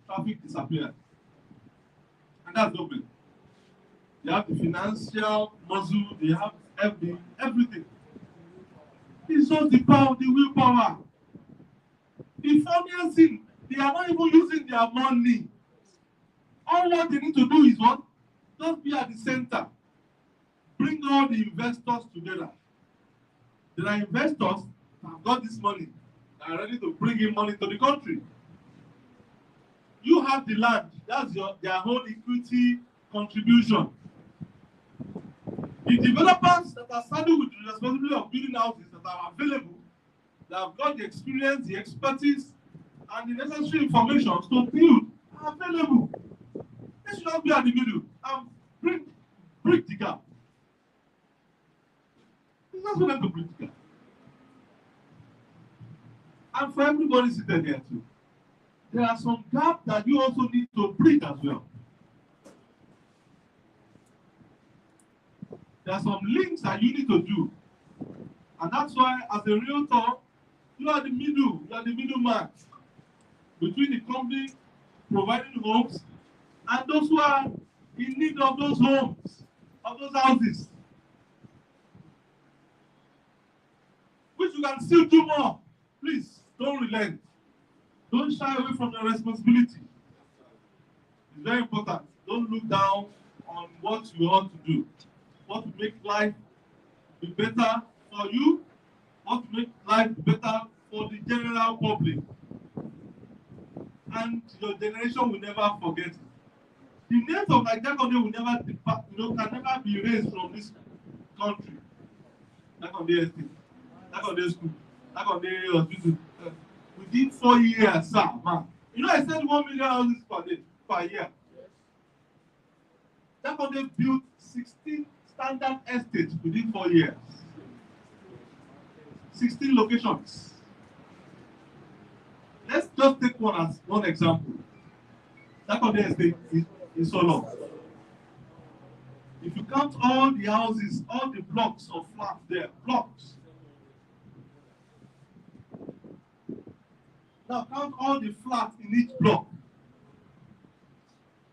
traffic disappeared. And that's government. They have the financial muscle, they have everything. It's just the power, the willpower. The funniest thing, they are not even using their money. All what they need to do is what? Just be at the center. Bring all the investors together. There are investors that have got this money, that are ready to bring in money to the country. You have the land, that's their whole equity contribution. The developers that are saddled with the responsibility of building houses that are available, that have got the experience, the expertise, and the necessary information to build are available. They should not be at the middle and bridge the gap. It's not for them to bridge the gap. And for everybody seated here too, there are some gaps that you also need to bridge as well. There are some links that you need to do. And that's why, as a realtor, you are the middleman between the company providing homes and those who are in need of those homes, of those houses. Which you can still do more. Please, don't relent. Don't shy away from your responsibility. It's very important. Don't look down on what you want to do. What to make life be better for you, what to make life be better for the general public. And your generation will never forget it. The names of Nigeria will never depart, can never be erased from this country. Like on the estate, like on the school, like on the hospital. Within 4 years, sir, man. I said 1 million houses per year. That one they built 16 standard estates within 4 years. 16 locations. Let's just take one as one example. That one estate is so long. If you count all the houses, all the blocks of flats there, blocks. Now count all the flats in each block.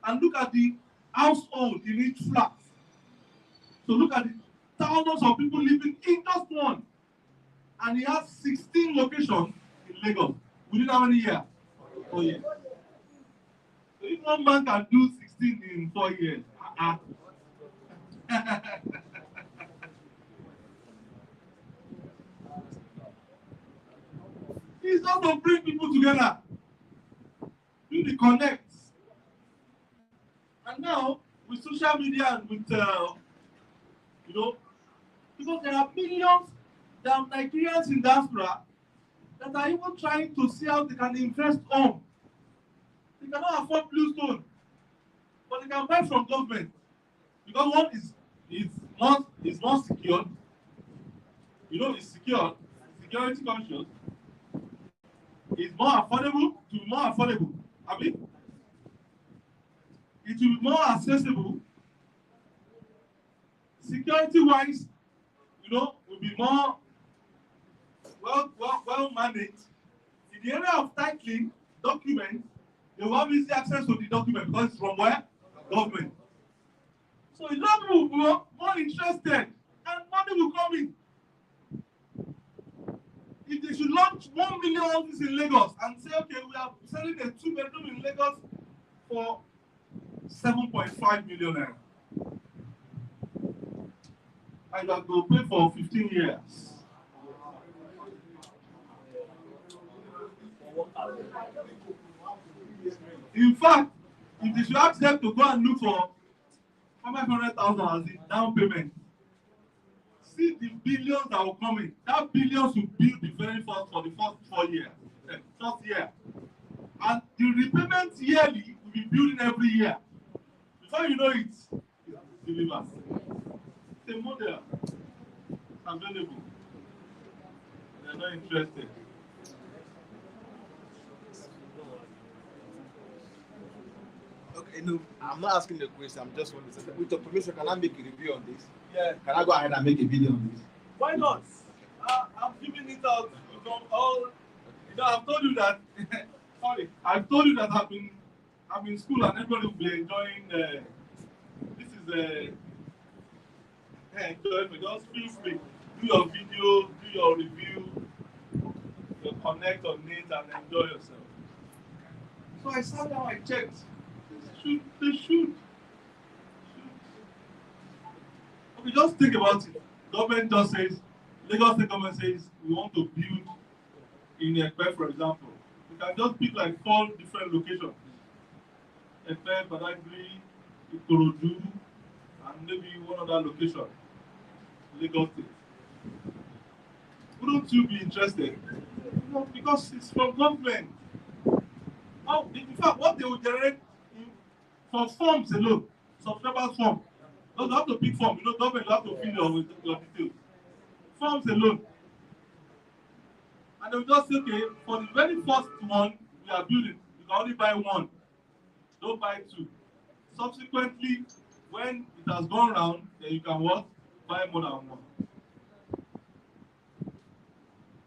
And look at the household in each flat. So look at the thousands of people living in just one. And he has 16 locations in Lagos. Within how many years? 4 years. So if one man can do 16 in 4 years, it's just to bring people together. Do the connects. And now, with social media and with, because there are millions of Nigerians in diaspora that are even trying to see how they can invest home. They cannot afford Bluestone, but they can buy from government. Because one is not secured. It's secured, security conscious. It's more affordable, to be more affordable. It will be more accessible. Security-wise, will be more well managed. In the area of titling documents, they will have easy access to the document because it's from where? Government. So a lot of people will be more interested and money will come in. If they should launch 1 million houses in Lagos and say, okay, we are selling a 2-bedroom in Lagos for 7.5 million naira. And you have to pay for 15 years. In fact, if they should ask them to go and look for 500,000 as the down payment, see the billions that will come in. That billions will build the very first for the first 4 years, first year. And the repayment yearly will be building every year. Before you know it, it's delivered. It's a model. It's available. They're not interested. Okay, no, I'm not asking the question. I'm just wondering. With your permission, can I make a review on this? Yeah. Can I go ahead and make a video on this? Why not? I'm giving it out from all. You know, I've told you that. Sorry, I've told you that I'm in school and everybody will be enjoying. This is enjoyment. Just feel free. Do your video, do your review, you connect on it and enjoy yourself. So I sat down, I checked. They should. Okay, just think about it. Government just says, Lagos State government says, we want to build in Ekpe, for example. We can just pick like 4 different locations. Ekpe, Badagry, Ikorodu, and maybe one other location. Lagos State. Wouldn't you be interested? No, because it's from government. Now, in fact, what they will generate for forms alone, subscribers form. Don't have to pick form. You know, government you have to fill your details. Forms alone. And they will just say, okay, for the very first one we are building, you can only buy 1. Don't buy 2. Subsequently, when it has gone round, then you can what? Buy more than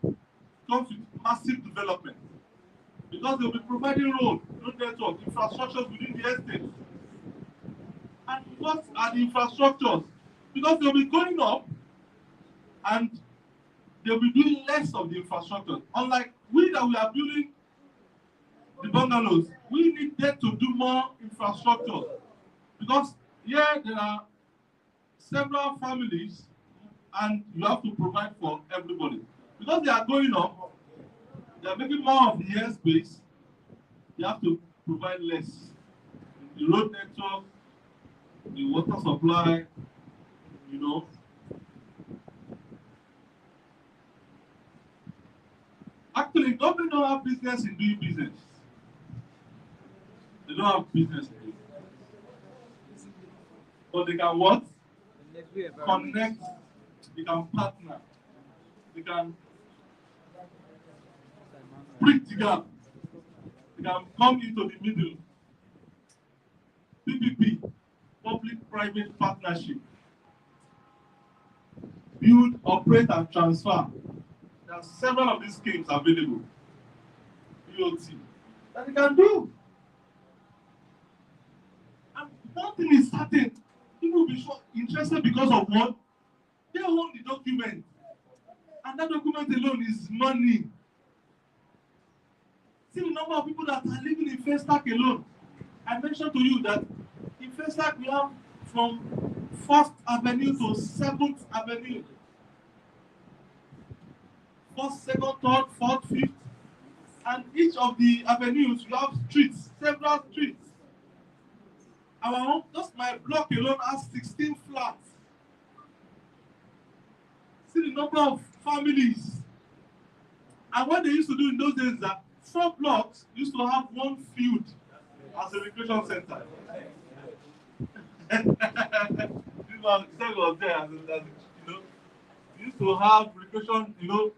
1. Comes with massive development. Because they will be providing road network, infrastructures within the estate. And what are the infrastructures? Because they'll be going up and they'll be doing less of the infrastructure. Unlike we that we are building the bungalows, we need them to do more infrastructure. Because here there are several families and you have to provide for everybody. Because they are going up, they are making more of the airspace, you have to provide less. The road network, the water supply, you know. Actually, government don't have business in doing business. They don't have business in doing business. But they can what? Connect, they can partner, they can bridge the gap, they can come into the middle. PPP, public-private partnership, build, operate, and transfer. There are several of these schemes available. BOT that they can do. And one thing is certain, people will be interested because of what? They own the document. And that document alone is money. See the number of people that are living in Festac alone. I mentioned to you that in Festac we have from 1st Avenue to 7th Avenue. 1st, 2nd, 3rd, 4th, 5th. And each of the avenues, you have streets, several streets. Our home, just my block alone has 16 flats. See the number of families. And what they used to do in those days is that 4 blocks used to have 1 field as a recreation center. This one was there as you know, we used to have recreation, you know,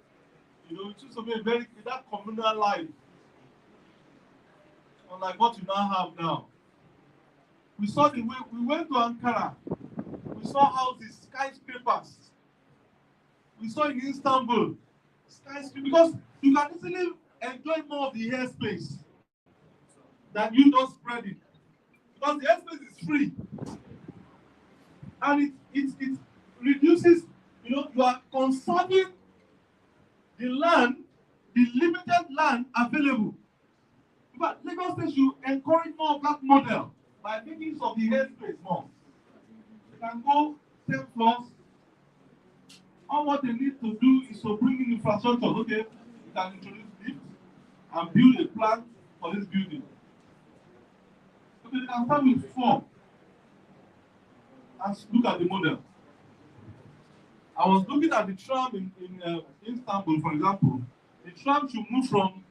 it used to be a very that communal life. Unlike what you now have now. We saw the way we went to Ankara, we saw houses, skyscrapers. We saw in Istanbul, skyscrapers, because you can easily enjoy more of the airspace than you just spread it. Because the airspace is free. And it reduces, you know, you are conserving the land, the limited land available. But Lagos State should encourage more of that model by making use of the airspace more. They can go 10 floors. All what they need to do is to bring in infrastructure. Okay, you can introduce lift and build a plan for this building. Okay, they can start with 4 and look at the model. I was looking at the tram in Istanbul, for example. The tram should move from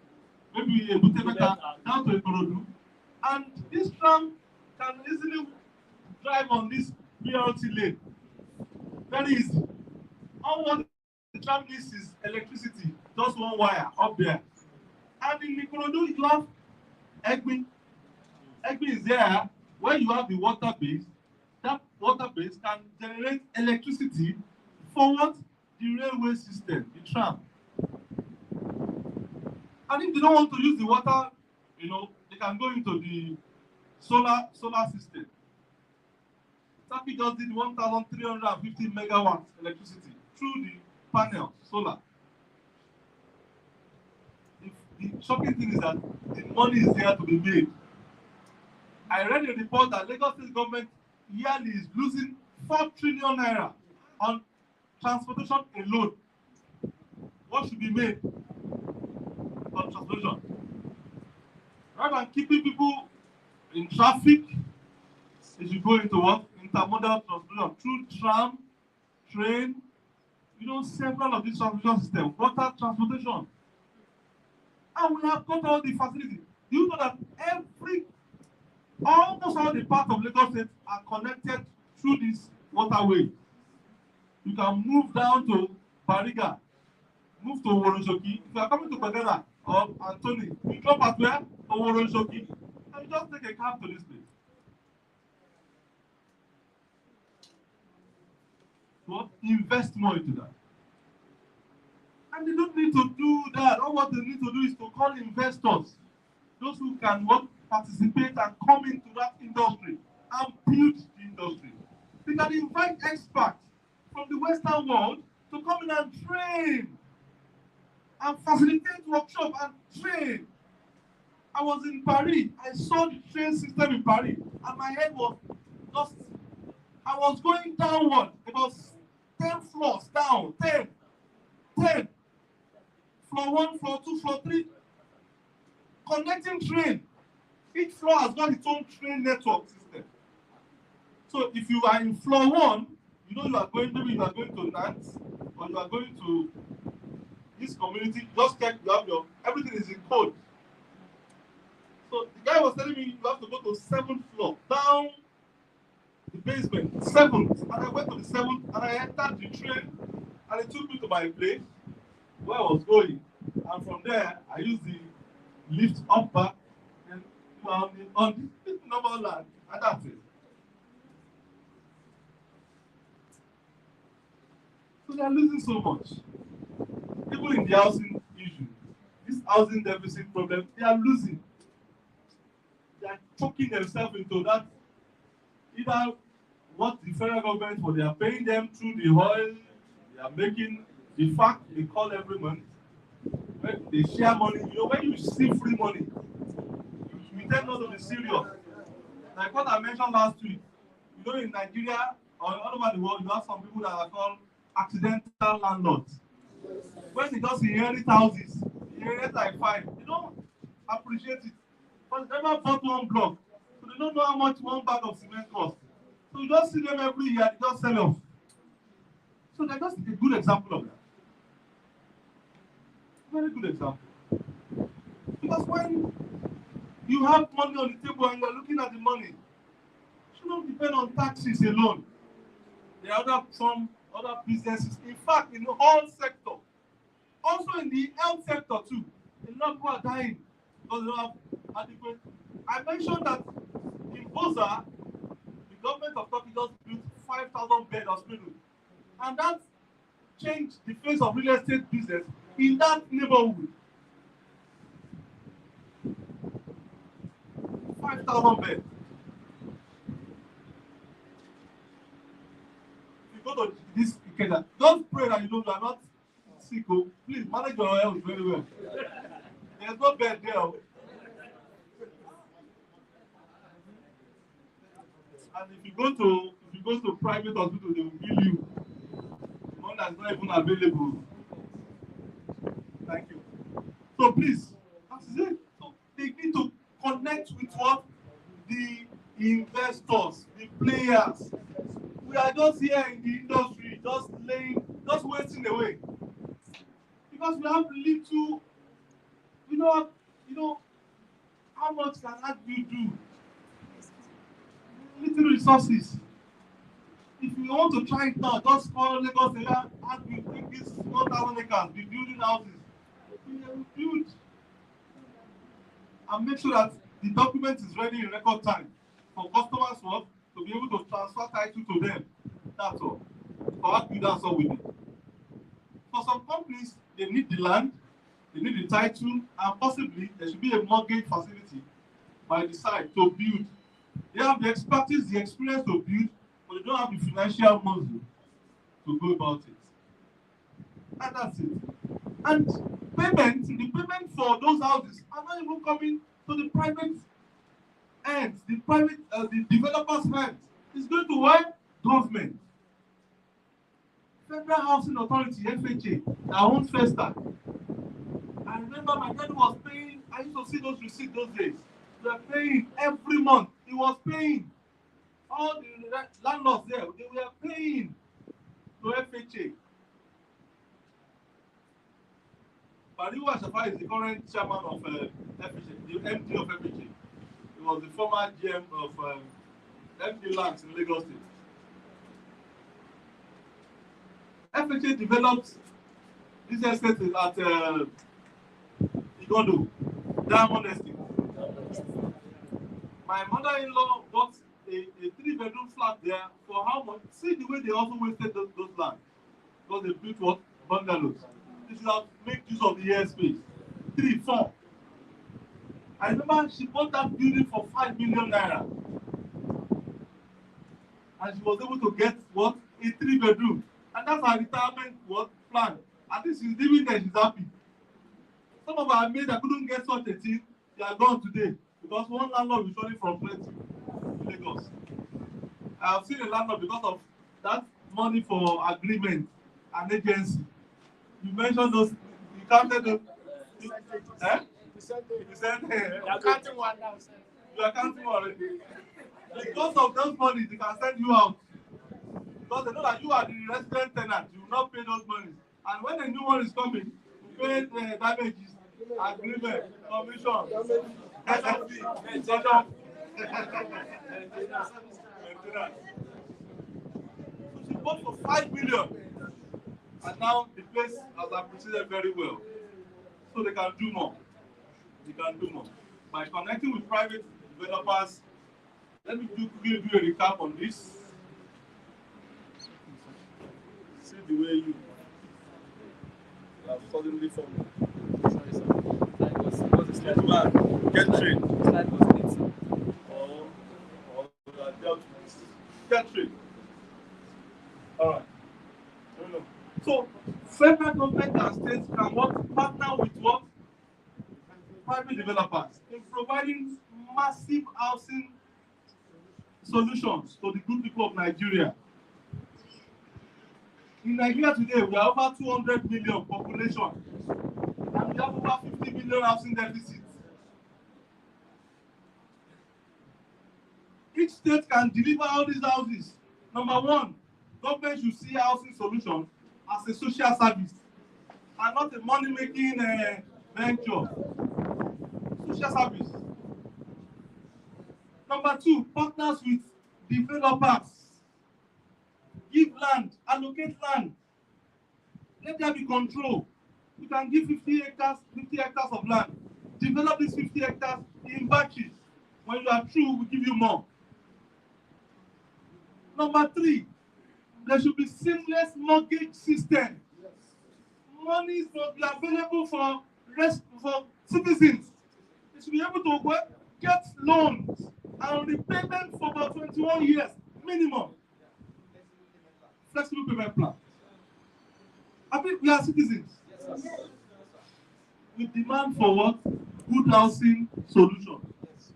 maybe a Butemeta down to Ikorodu, and this tram can easily drive on this BRT lane. Very easy. All what the tram needs is electricity, just one wire up there. And in Ikorodu, you have Egbe. Egbe is there where you have the water base. That water base can generate electricity for what? The railway system, the tram. And if they don't want to use the water, they can go into the solar system. Turkey just did 1,350 megawatts electricity through the panel, solar. The shocking thing is that the money is there to be made. I read a report that Lagos State government yearly is losing 4 trillion naira on transportation alone. What should be made on transportation? Rather than keeping people in traffic, they should go into what? Intermodal transportation through tram, train, several of these transportation systems, water transportation. And we have got all the facilities. Do you know that almost all the parts of Lagos State are connected through this waterway? You can move down to Bariga, move to Oworonshoki. If you are coming to Bagada or Anthony, you drop at where? Oworonshoki. And you just take a cab to this place. So invest more into that. And they don't need to do that. All what they need to do is to call investors, those who can participate and come into that industry and build the industry. They can invite experts from the Western world to come in and train and facilitate workshop and train. I was in Paris. I saw the train system in Paris, and my head was just. I was going downward. It was 10 floors down. 10. Floor 1, floor 2, floor 3. Connecting train. Each floor has got its own train network system. So if you are in floor 1, you are going to Nantes, or you are going to this community, just check you have everything is in code. So the guy was telling me you have to go to 7th floor, down the basement, 7th. And I went to the 7th and I entered the train and it took me to my place where I was going. And from there, I used the lift up back and on the normal land, and that's it. So they are losing so much. People in the housing issue, this housing deficit problem, they are losing. They are choking themselves into that. Either what the federal government, what they are paying them through the oil, they are making the fact they call every month. When they share money, when you see free money, you tend not to be serious. Like what I mentioned last week, in Nigeria or all over the world, you have some people that are called accidental landlords. When they just inherit houses, inherit like 5, they don't appreciate it. But they never bought one block, so they don't know how much one bag of cement costs. So you just see them every year, they just sell off. So they're just a good example of that. Very good example. Because when you have money on the table and you're looking at the money, you shouldn't depend on taxes alone. There are other businesses. In fact, in all sectors, also in the health sector too, a lot of people are dying because they don't have adequate. I mentioned that in Boza, the government of Turkey just built 5,000 bed hospital, and that changed the face of real estate business in that neighborhood. 5,000 beds. If you go to this Ikeda, don't pray that you are not sick. Please manage your health very well. There's no bed there. And if you go to private hospital, they will bill you. One that's not even available. Thank you. So please, that is is it. So they need to connect with what? The investors, the players. We are just here in the industry, just wasting away. Because we have little, you know, how much can Agri do? Little resources. If you want to try it now, just call Lagos area, Agri, take this 1,000 acres, be building houses. We will build. And make sure that the document is ready in record time for customers to be able to transfer title to them. That's all. For Agri, that's all we need. For some companies, they need the land, they need the title, and possibly there should be a mortgage facility by the side to build. They have the expertise, the experience to build, but they don't have the financial muscle to go about it. And that's it. And the payment for those houses are not even coming to the private end, the developers' hand. It's going to what? Government. Federal Housing Authority, FHA, that owns Festa. I remember my dad was paying, I used to see those receipts those days. They were paying every month. He was paying. All the landlords there, they were paying to FHA. Bariwa Shafa is the current chairman of FHA, the MD of FHA. He was the former GM of MD Lands in Lagos State. FHA developed this estate at Igodo, Diamond Estate. My mother-in-law bought a 3-bedroom flat there for how much? See the way they also wasted those land. Because they built what? Bungalows. They should have made use of the airspace. 3, 4. I remember she bought that building for 5 million naira. And she was able to get what? A 3-bedroom. And that's her retirement plan. At least she's living there, she's happy. Some of our mates that couldn't get such a thing, they are gone today. Because one landlord is running from plenty in Lagos. I have seen a landlord because of that money for agreement and agency. You mentioned those, you counted those. Eh? You said, you are counting one now. You are counting one already. Because of those money, they can send you out. Because they know that you are the resident tenant, you will not pay those monies. And when a new one is coming, you pay the damages, agreement, commission, SFP, so she bought for 5 million. And now the place has appreciated very well. So they can do more. They can do more. By connecting with private developers, let me quickly do a recap on this. See the way you have suddenly fallen. Sorry, sir. Was the slide was Get trained. the slide was lit. Or dealt with. Get trained. Alright. So federal government and states can partner with what? Private developers in providing massive housing solutions to the good people of Nigeria. In Nigeria today, we are over 200 million population, and we have over 50 million housing deficit. Each state can deliver all these houses. Number one, government should see housing solution as a social service and not a money-making venture. Social service. Number two, partners with developers. Give land, allocate land. Let there be control. You can give 50 hectares of land. Develop these 50 hectares in batches. When you are through, we give you more. Number three, there should be seamless mortgage system. Money must be available for citizens. They should be able to get loans and repayment for about 21 years minimum. Flexible payment plan. I think we are citizens. Yes. We demand for what? Good housing solution. Yes.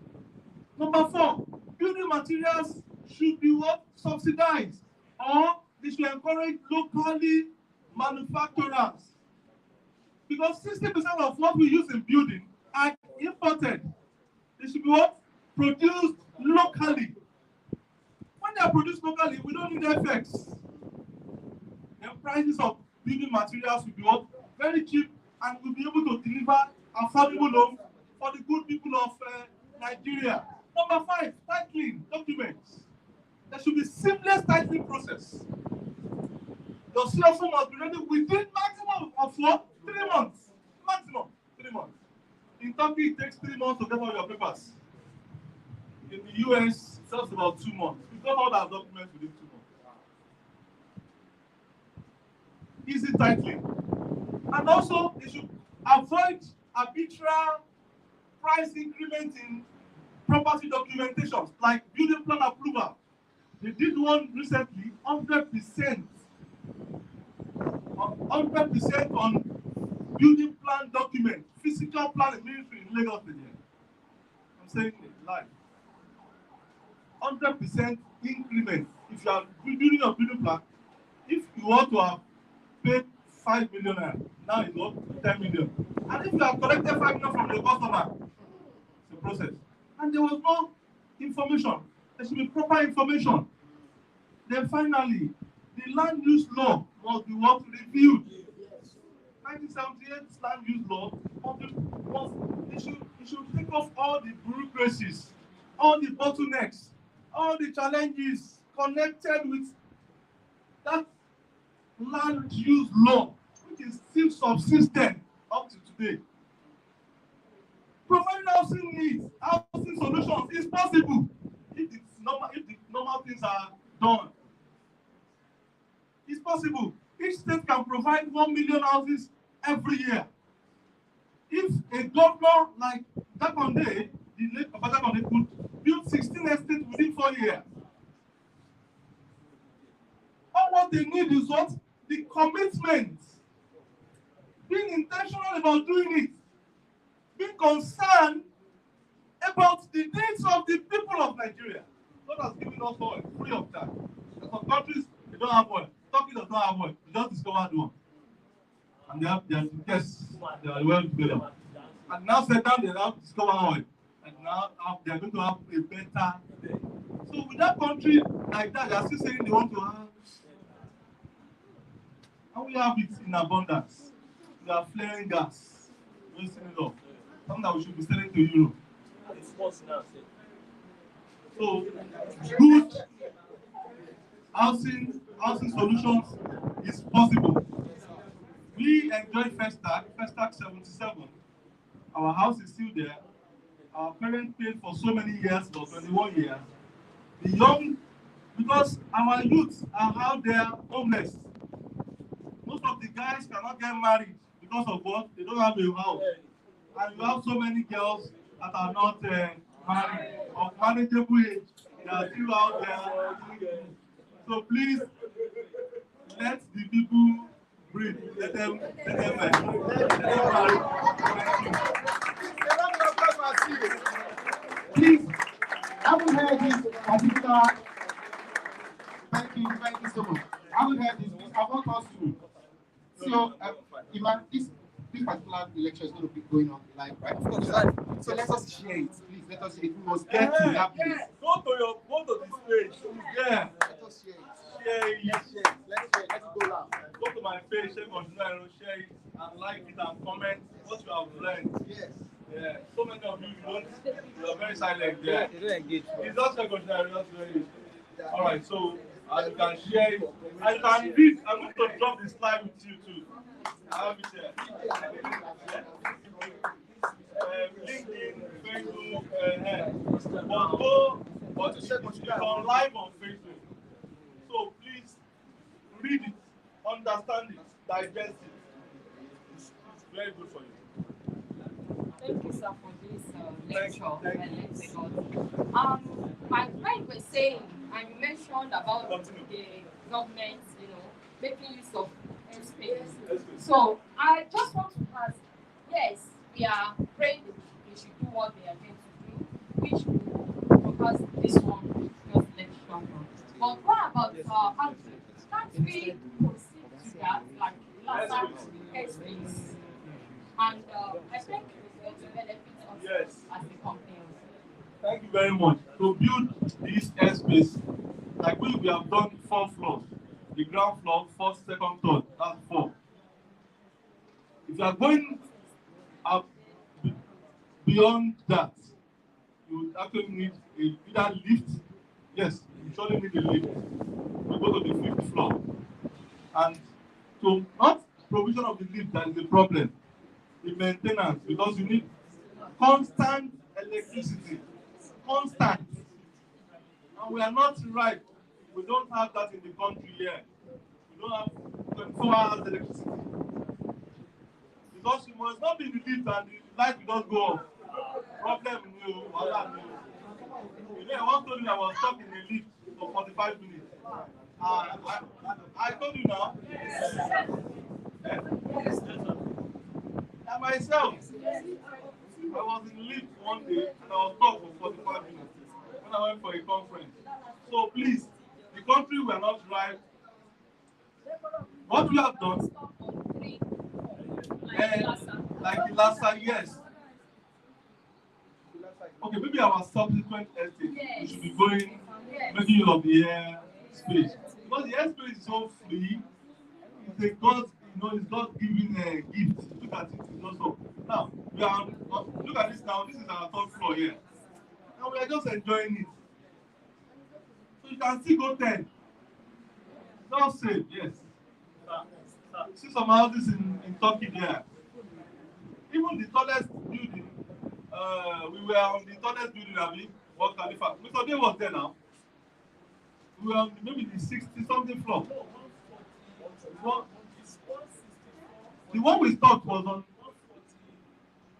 Number four, building materials should be what? Subsidized. Or they should encourage locally manufacturers. Because 60% of what we use in building are imported. They should be what? Produced locally. When they are produced locally, we don't need effects. The prices of building materials will be what? Very cheap, and we'll be able to deliver affordable homes for the good people of Nigeria. Number 5, titling documents. There should be seamless titling process. Your CFO must be ready within maximum of what? 3 months. Maximum 3 months. In Turkey, it takes 3 months to get all your papers. In the US, it's just about 2 months. We got all our documents within 2 months. Easy titling. And also, they should avoid arbitrary price increment in property documentations, like building plan approval. They did one recently, 100%. 100% on building plan document, physical plan administration in Lagos again. I'm saying it live. 100% increment. If you are building your building plan, if you want to have paid 5 million, now it's what? 10 million. And if you have collected 5 million from your customer, it's a process. And there was no information. There should be proper information. Then finally, the land use law must be what? Reviewed. 1978 land use law it should take off all the bureaucracies, all the bottlenecks, all the challenges connected with that land use law, which is still subsistent up to today. Providing housing needs, housing solutions is possible if the normal things are done. It's possible. Each state can provide 1 million houses every year. If a governor like Dakonde, the late Papa Dakonde, could build 16 estates within 4 years, all what they need is what? The commitment. Being intentional about doing it. Being concerned about the needs of the people of Nigeria. God has given us oil free of charge. Some countries, they don't have oil. Turkey does not have oil. They just discovered one. And they have their tests. They are well together. And now set down, they have discovered oil. And now they are going to have a better day. So with that country like that, they are still saying they want to have. And we have it in abundance. We are flaring gas. Wasting it up. Something that we should be selling to Europe. So good housing solutions is possible. We enjoy Festac 77. Our house is still there. Our parents paid for so many years, for 21 years. The young, because our youth are out there homeless. Most of the guys cannot get married because of what? They don't have a house. And you have so many girls that are not married of manageable age. They are still out there. So please, let the people breathe. Let them marry. Please, I haven't heard this particular. Thank you so much. I haven't heard this. I want us to. So, this particular election is going to be going on live, right? Of course, right. So let us share it, please. Let us share it. We must get to that place. Go to this page. Yeah. Let us share it. Share it. Let's share it. Let's go loud. Go to my page, share it, and like it and comment what you have learned. Yes. Yeah. So many of you are very silent. Yeah. They don't engage. It's just a question. All right. So you can share it. And you can read. I'm going to drop the slide with you too. I have it here. LinkedIn, Facebook, but it's on live on Facebook. So please read it, understand it, digest it. It's very good for you. Thank you, sir, for this lecture. I learned a lot. My friend was saying, and you mentioned about the government, making use of airspace. So I just want to ask, yes, we are praying they should do what they are going to do, which will because this one just election. But what about can't we proceed to that, like last airspace? And I think benefits us Yes. as a company. Thank you very much. To build this airspace, like we have done 4 floors. The ground floor, first, second, third. That's 4. If you are going up beyond that, you actually need either lift. Yes, you surely need a lift. You go to the 5th floor. And so not provision of the lift that is the problem. The maintenance, because you need constant electricity. Constant. And we are not right. We don't have that in the country here. We don't have 24 hours electricity. Because you must not be in the lift and the light will not go off. Problem new, wahala new. You know, I once told you I was stuck in a lift for 45 minutes. I told you now. Eh? And myself, I was in the lift one day and I was stuck for 45 minutes when I went for a conference. So please, the country we are not right. What we have done, like the last time, yes. Okay, maybe our subsequent estate, we should be going, making use of the air space. Because the air space is so free, it's a God, it's God giving a gift. Look at it, it's also. Now, look at this now, this is our 3rd floor here. And we are just enjoying it. So you can still go 10. Just say, yes. See some houses in Turkey there. Even the tallest building, we were on the tallest building, Abi, Burj Khalifa. Mr. Day was there now. We were on maybe the 60-something floor. The one we stopped was on,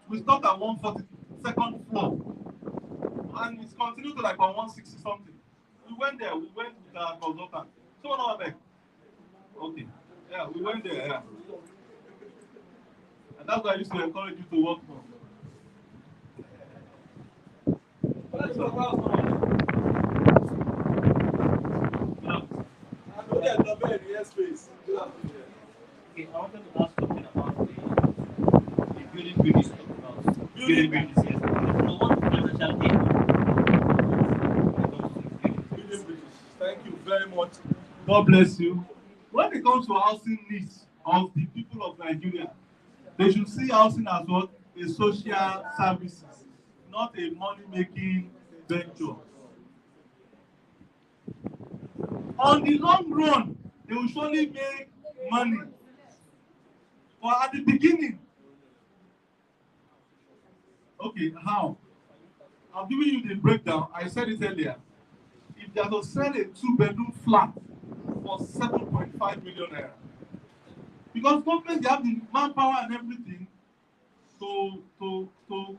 we stopped at 142nd floor. And it's continued to like on 160-something. We went there, we went with our consultant. So now back. Okay. Yeah, we went there, yeah. And that's why I used to encourage you to work more. Okay, I wanted to ask something about the building buildings. Building buildings, yes. So what financial aid? Thank you very much. God bless you. When it comes to housing needs of the people of Nigeria, they should see housing as what? A social services, not a money-making venture. On the long run, they will surely make money. But at the beginning, okay, how? I'm giving you the breakdown. I said it earlier. If they are to sell a 2-bedroom flat for 7.5 million naira, because government they have the manpower and everything to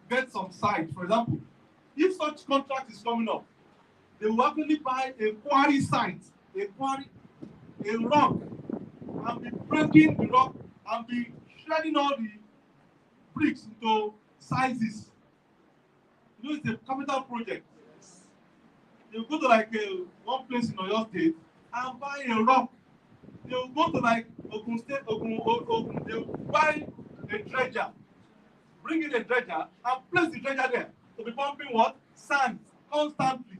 get some site. For example, if such contract is coming up, they will actually buy a quarry site, a rock, and be breaking the rock and be shredding all the bricks into sizes. You know, it's a capital project. They will go to like one place in Oyo State and buy a rock. They will go to like Ogun State, Ogun. They will buy a dredger, bring in a dredger, and place the dredger there to be pumping what? Sand constantly.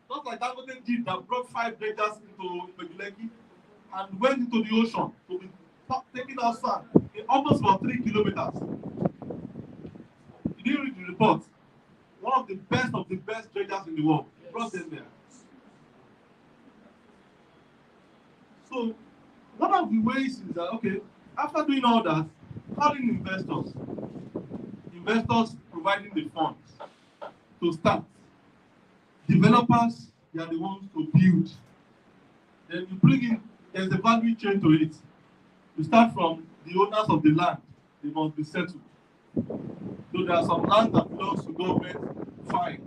Just like that Dangote did that brought 5 dredgers into Igbejuleki and went into the ocean to be taking out sand in almost about 3 kilometers. You didn't read the report. One of the best dredgers in the world brought them there. So one of the ways is that, okay, after doing all that, calling investors providing the funds to start. Developers, they are the ones to build. Then you bring in, there's a value chain to it. You start from the owners of the land, they must be settled. So there are some land that belongs to government, fine.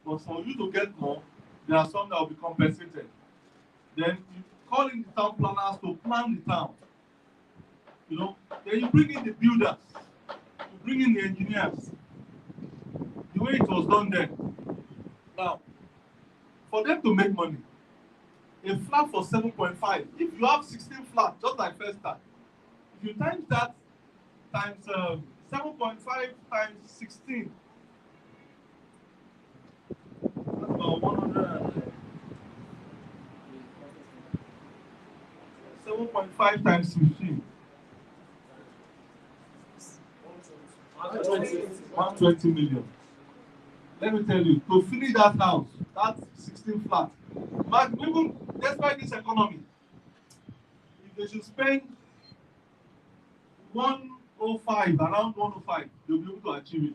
But for you to get more, there are some that will be compensated. Then you call in the town planners to plan the town. You know, then you bring in the builders, you bring in the engineers. The way it was done then. Now, for them to make money, a flat for 7.5, if you have 16 flats, just like first time, if you times that times 7.5 times 16. That's about 100. 7.5 times 15. 120 million. Let me tell you, to finish that house, that's 16 flat. But even despite this economy, if they should spend 105, around 105, they'll be able to achieve it.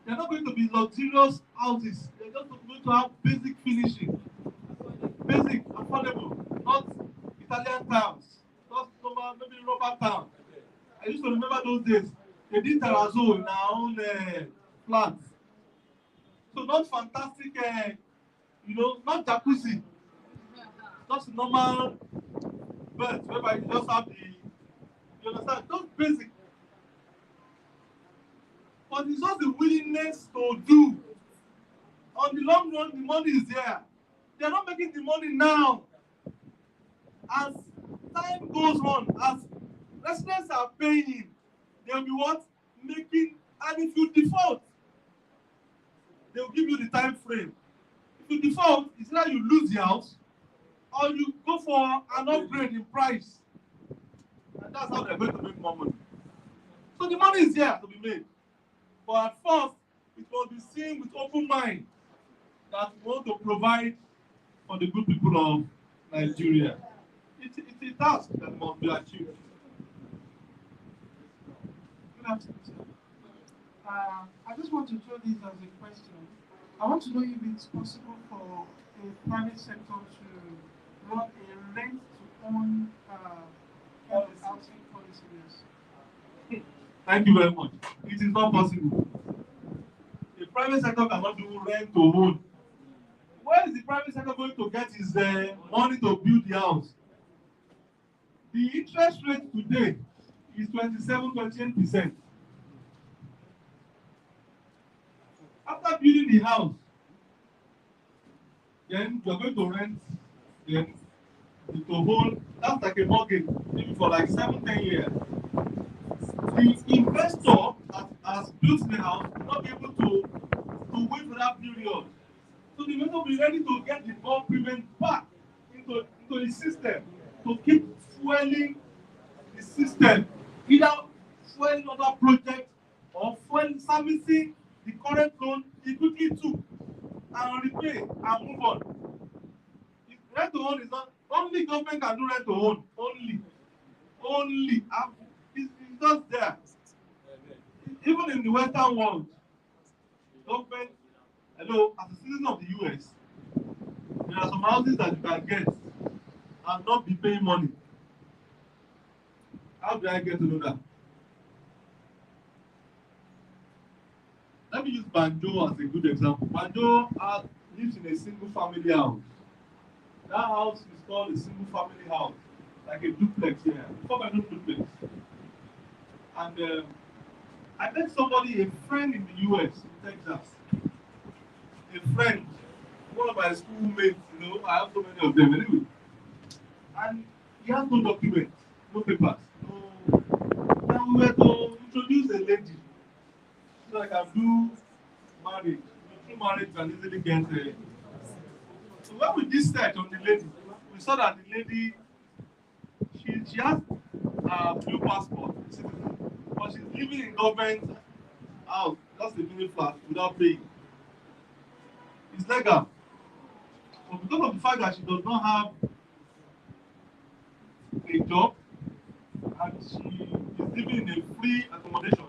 They're not going to be luxurious houses. They're just going to have basic finishing. Basic, affordable, not Italian towns, not normal, maybe rubber town. I used to remember those days. They did terrazzo in our own flats. So not fantastic, not jacuzzi. Just normal beds whereby you just have you understand, just basic. But it's just the willingness to do. On the long run, the money is there. They're not making the money now. As time goes on, as residents are paying, they'll be what? Making, and if you default, they'll give you the time frame. If you default, it's either you lose the house or you go for an upgrade in price. And that's how they're going to make more money. So the money is there to be made. But at first, it must be seen with open mind that we want to provide for the good people of Nigeria. It's a task that must be achieved. Good afternoon, sir. I just want to throw this as a question. I want to know if it's possible for a private sector to run a rent-to-own housing policy. Yes. Thank you very much. It is not possible. The private sector cannot do rent to own. Where is the private sector going to get his money to build the house? The interest rate today is 27-28%. After building the house, then you are going to rent, then to hold, that's like a mortgage, maybe for like 7-10 years. The investor that has built the house will not be able to wait for that period. So the investor will be ready to get the bulk payment back into the system to keep fueling the system, either fueling other projects or fueling servicing the current loan quickly too, and repay and move on. If rent to own is not, only government can do rent to own. Only. It's just there. Even in the Western world, government, as a citizen of the US, there are some houses that you can get and not be paying money. How do I get to know that? Let me use Banjo as a good example. Banjo lives in a single family house. That house is called a single family house, like a duplex here, 4-bedroom duplex. And I met somebody, a friend in the US, in Texas. A friend, one of my schoolmates, I have so many of them anyway. And he has no documents, no papers, no. And we were to introduce a lady so I can do marriage. Through marriage, you can easily get a. So when we did search on the lady, we saw that the lady, she has a blue passport, but she's living in government house, just a mini flat, without paying. It's legal. But because of the fact that she does not have a job and she is living in a free accommodation,